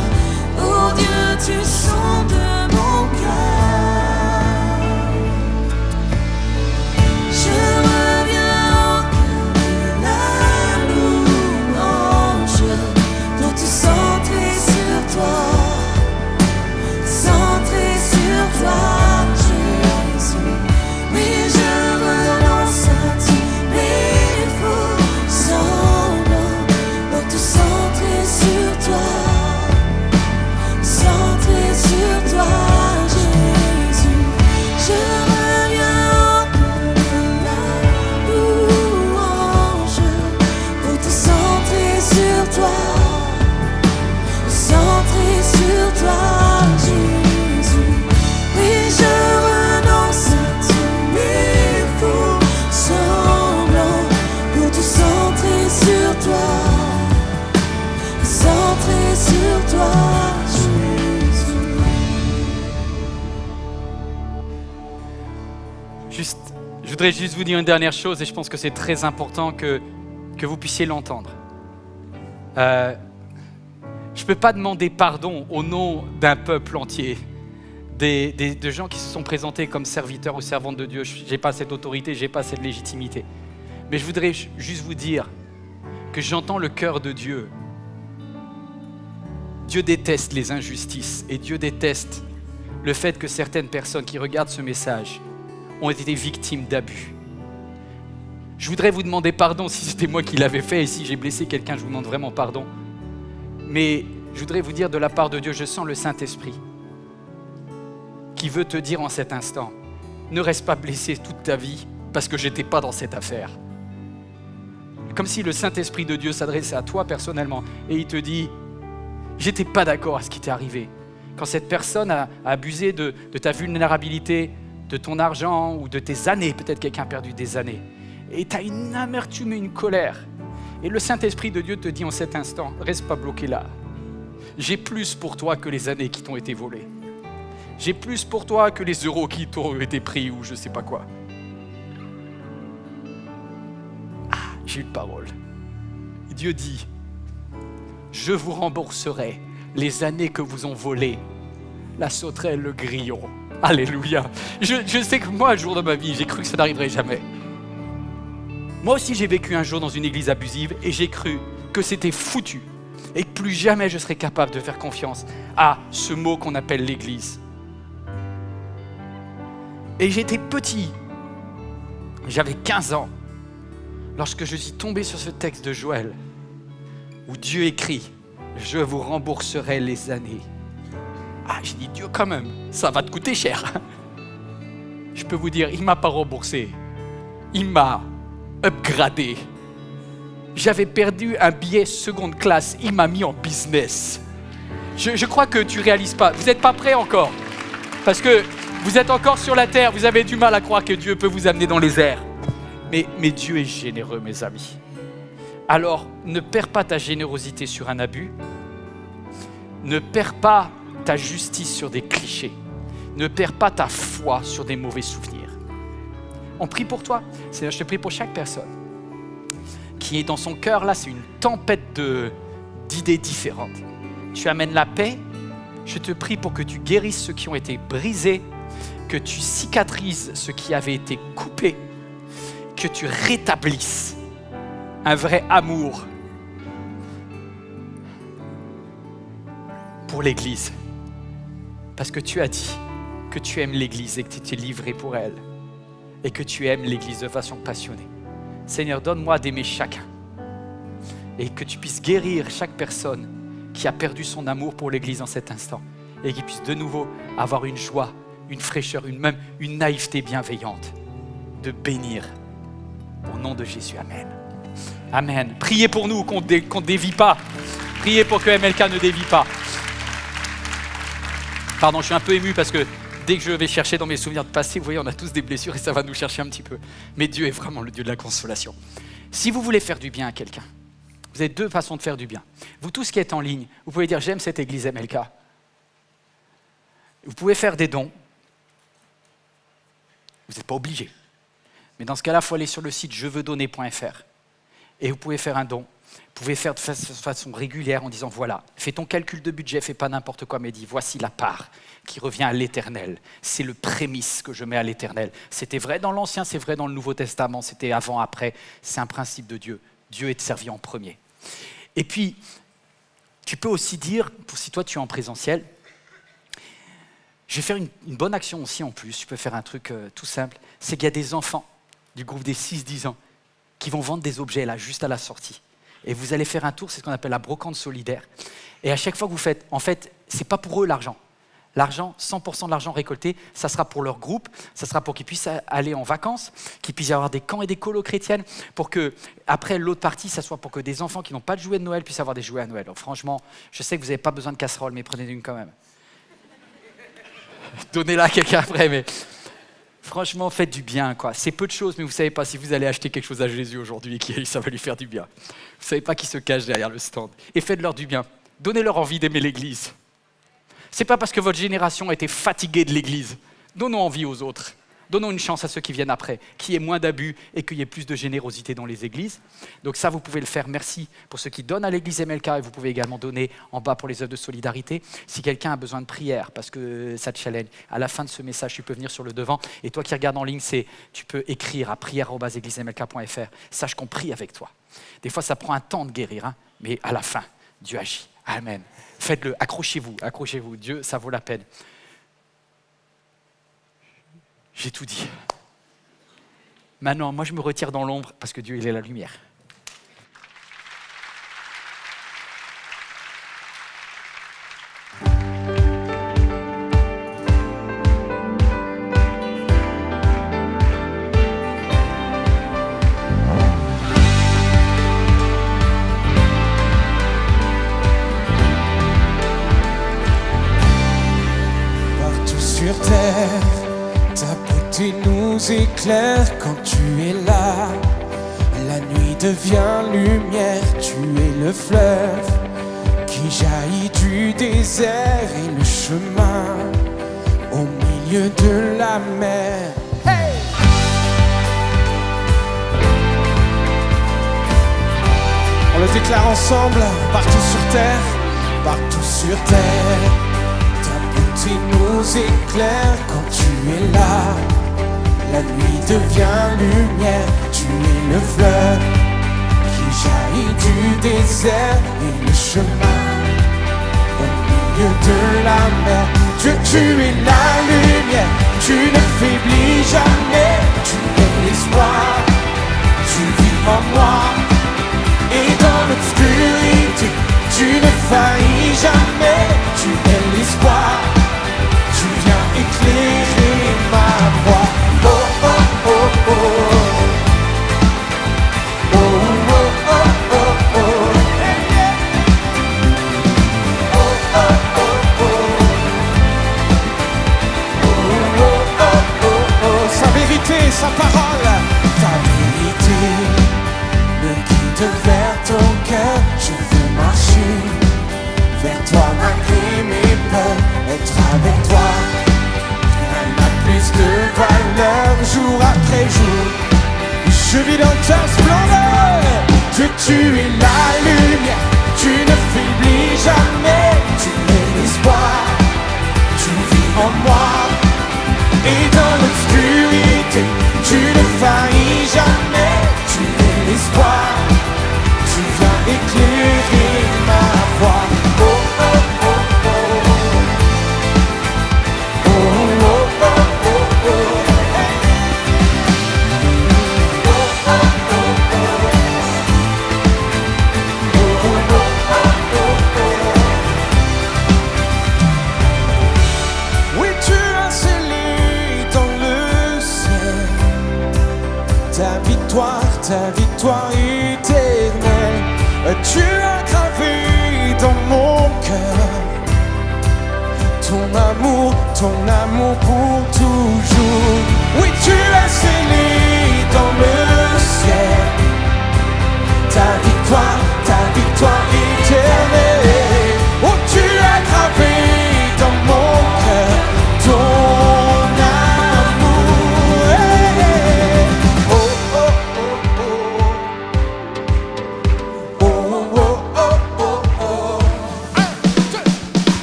Oh Dieu, tu sondes mon cœur. Je reviens au cœur de la louange pour tout centrer sur toi. Je voudrais juste vous dire une dernière chose et je pense que c'est très important que vous puissiez l'entendre. Je ne peux pas demander pardon au nom d'un peuple entier, de gens qui se sont présentés comme serviteurs ou servantes de Dieu. Je n'ai pas cette autorité, je n'ai pas cette légitimité. Mais je voudrais juste vous dire que j'entends le cœur de Dieu. Dieu déteste les injustices et Dieu déteste le fait que certaines personnes qui regardent ce message ont été victimes d'abus. Je voudrais vous demander pardon si c'était moi qui l'avais fait et si j'ai blessé quelqu'un, je vous demande vraiment pardon. Mais je voudrais vous dire de la part de Dieu, je sens le Saint-Esprit qui veut te dire en cet instant, ne reste pas blessé toute ta vie parce que je n'étais pas dans cette affaire. Comme si le Saint-Esprit de Dieu s'adressait à toi personnellement et il te dit, j'étais pas d'accord à ce qui t'est arrivé. Quand cette personne a abusé de ta vulnérabilité, de ton argent ou de tes années, peut-être quelqu'un a perdu des années, et tu as une amertume et une colère. Et le Saint-Esprit de Dieu te dit en cet instant, reste pas bloqué là. J'ai plus pour toi que les années qui t'ont été volées. J'ai plus pour toi que les euros qui t'ont été pris ou je sais pas quoi. Ah, j'ai une parole. Dieu dit, je vous rembourserai les années que vous ont volées, la sauterelle, le grillon. Alléluia. Je sais que moi, un jour de ma vie, j'ai cru que ça n'arriverait jamais. Moi aussi, j'ai vécu un jour dans une église abusive et j'ai cru que c'était foutu et que plus jamais je serais capable de faire confiance à ce mot qu'on appelle l'église. Et j'étais petit, j'avais 15 ans, lorsque je suis tombé sur ce texte de Joël, où Dieu écrit « Je vous rembourserai les années ». Ah, j'ai dit, Dieu quand même, ça va te coûter cher. Je peux vous dire, il ne m'a pas remboursé. Il m'a upgradé. J'avais perdu un billet seconde classe, il m'a mis en business. Je crois que tu ne réalises pas. Vous n'êtes pas prêts encore. Parce que vous êtes encore sur la terre, vous avez du mal à croire que Dieu peut vous amener dans les airs. Mais Dieu est généreux, mes amis. Alors, ne perds pas ta générosité sur un abus. Ne perds pas ta justice sur des clichés. Ne perds pas ta foi sur des mauvais souvenirs. On prie pour toi. Seigneur, je te prie pour chaque personne qui est dans son cœur, là, c'est une tempête d'idées différentes. Tu amènes la paix. Je te prie pour que tu guérisses ceux qui ont été brisés, que tu cicatrises ceux qui avaient été coupés, que tu rétablisses un vrai amour pour l'Église. Parce que tu as dit que tu aimes l'Église et que tu t'es livré pour elle et que tu aimes l'Église de façon passionnée. Seigneur, donne-moi d'aimer chacun et que tu puisses guérir chaque personne qui a perdu son amour pour l'Église en cet instant et qui puisse de nouveau avoir une joie, une fraîcheur, même une naïveté bienveillante de bénir au nom de Jésus. Amen. Amen. Priez pour nous qu'on ne dévie pas. Priez pour que MLK ne dévie pas. Pardon, je suis un peu ému parce que dès que je vais chercher dans mes souvenirs de passé, vous voyez, on a tous des blessures et ça va nous chercher un petit peu. Mais Dieu est vraiment le Dieu de la consolation. Si vous voulez faire du bien à quelqu'un, vous avez deux façons de faire du bien. Vous tous qui êtes en ligne, vous pouvez dire « J'aime cette église MLK ». Vous pouvez faire des dons. Vous n'êtes pas obligé. Mais dans ce cas-là, il faut aller sur le site jeveudonner.fr et vous pouvez faire un don. Vous pouvez faire de façon régulière en disant, voilà, fais ton calcul de budget, fais pas n'importe quoi, mais dis, voici la part qui revient à l'Éternel. C'est le prémisse que je mets à l'Éternel. C'était vrai dans l'Ancien, c'est vrai dans le Nouveau Testament, c'était avant, après. C'est un principe de Dieu. Dieu est servi en premier. Et puis, tu peux aussi dire, si toi tu es en présentiel, je vais faire une bonne action aussi en plus, tu peux faire un truc tout simple, c'est qu'il y a des enfants du groupe des 6-10 ans qui vont vendre des objets là, juste à la sortie. Et vous allez faire un tour, c'est ce qu'on appelle la brocante solidaire. Et à chaque fois que vous faites, en fait, ce n'est pas pour eux l'argent. L'argent, 100% de l'argent récolté, ça sera pour leur groupe, ça sera pour qu'ils puissent aller en vacances, qu'il puisse y avoir des camps et des colos chrétiennes, pour que, après l'autre partie, ça soit pour que des enfants qui n'ont pas de jouets de Noël puissent avoir des jouets à Noël. Donc, franchement, je sais que vous n'avez pas besoin de casserole, mais prenez une quand même. Donnez-la à quelqu'un après, mais franchement, faites du bien, quoi. C'est peu de choses, mais vous ne savez pas si vous allez acheter quelque chose à Jésus aujourd'hui, ça va lui faire du bien. Vous ne savez pas qui se cache derrière le stand. Et faites-leur du bien. Donnez-leur envie d'aimer l'Église. Ce n'est pas parce que votre génération a été fatiguée de l'Église. Donnons envie aux autres. Donnons une chance à ceux qui viennent après, qu'il y ait moins d'abus et qu'il y ait plus de générosité dans les églises. Donc ça, vous pouvez le faire. Merci pour ceux qui donnent à l'église MLK et vous pouvez également donner en bas pour les œuvres de solidarité. Si quelqu'un a besoin de prière, parce que ça te challenge, à la fin de ce message, tu peux venir sur le devant. Et toi qui regardes en ligne, tu peux écrire à prière@églisemlk.fr. Sache qu'on prie avec toi. Des fois, ça prend un temps de guérir, hein, mais à la fin, Dieu agit. Amen. Faites-le, accrochez-vous, accrochez-vous. Dieu, ça vaut la peine. J'ai tout dit. Maintenant, moi je me retire dans l'ombre parce que Dieu, il est la lumière. Partout sur terre, ta beauté nous éclaire quand tu es là. La nuit devient lumière, tu es le fleuve qui jaillit du désert et le chemin au milieu de la mer. Hey! On le déclare ensemble, partout sur terre, partout sur terre. Tu nous éclaires quand tu es là. La nuit devient lumière, tu es le fleuve qui jaillit du désert et le chemin au milieu de la mer. Dieu, tu es la lumière, tu ne faiblis jamais, tu es l'espoir, tu vis en moi. Et dans l'obscurité, tu ne faillis jamais, tu es l'espoir. Tu viens éclairer ma voix. Oh, oh, oh, oh. Oh, oh, oh, oh, oh. Oh, oh, oh, oh. Oh, oh, oh, oh. Sa vérité, sa parole. Ta vérité me guide vers ton cœur. Je veux marcher vers toi malgré mes peurs. Être avec toi, rien n'a plus de valeur. Jour après jour, je vis dans ta splendeur. Dieu, tu es la lumière, tu ne faiblis jamais. Tu es l'espoir, tu vis en moi. Et dans l'obscurité, tu ne faillis jamais. Tu es l'espoir, tu viens éclairer ma voix. Oh, oh, oh, oh. Oui, tu as scellé dans le ciel ta victoire éternelle. Tu as gravé dans mon cœur ton amour pour toujours. Oui, tu as scellé dans le ciel ta victoire éternelle. Oh, tu as gravé dans mon cœur ton amour. Hey, hey. Oh, oh, oh, oh. Oh, oh, oh, oh, oh.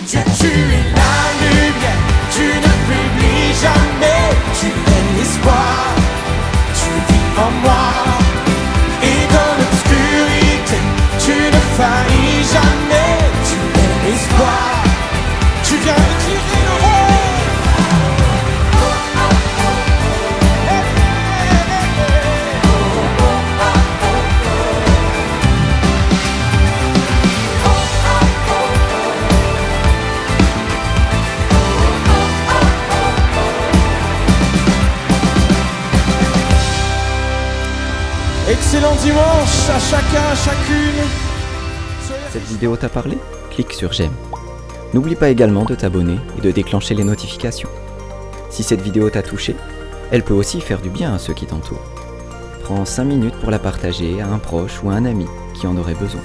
Dieu, tu es la lumière, tu ne faiblis jamais, tu es l'espoir, tu vis en moi. Et dans l'obscurité, tu ne faillis jamais, tu es l'espoir, tu viens éclairer le monde. Excellent dimanche à chacun, à chacune. Cette vidéo t'a parlé? Clique sur j'aime. N'oublie pas également de t'abonner et de déclencher les notifications. Si cette vidéo t'a touché, elle peut aussi faire du bien à ceux qui t'entourent. Prends 5 minutes pour la partager à un proche ou à un ami qui en aurait besoin.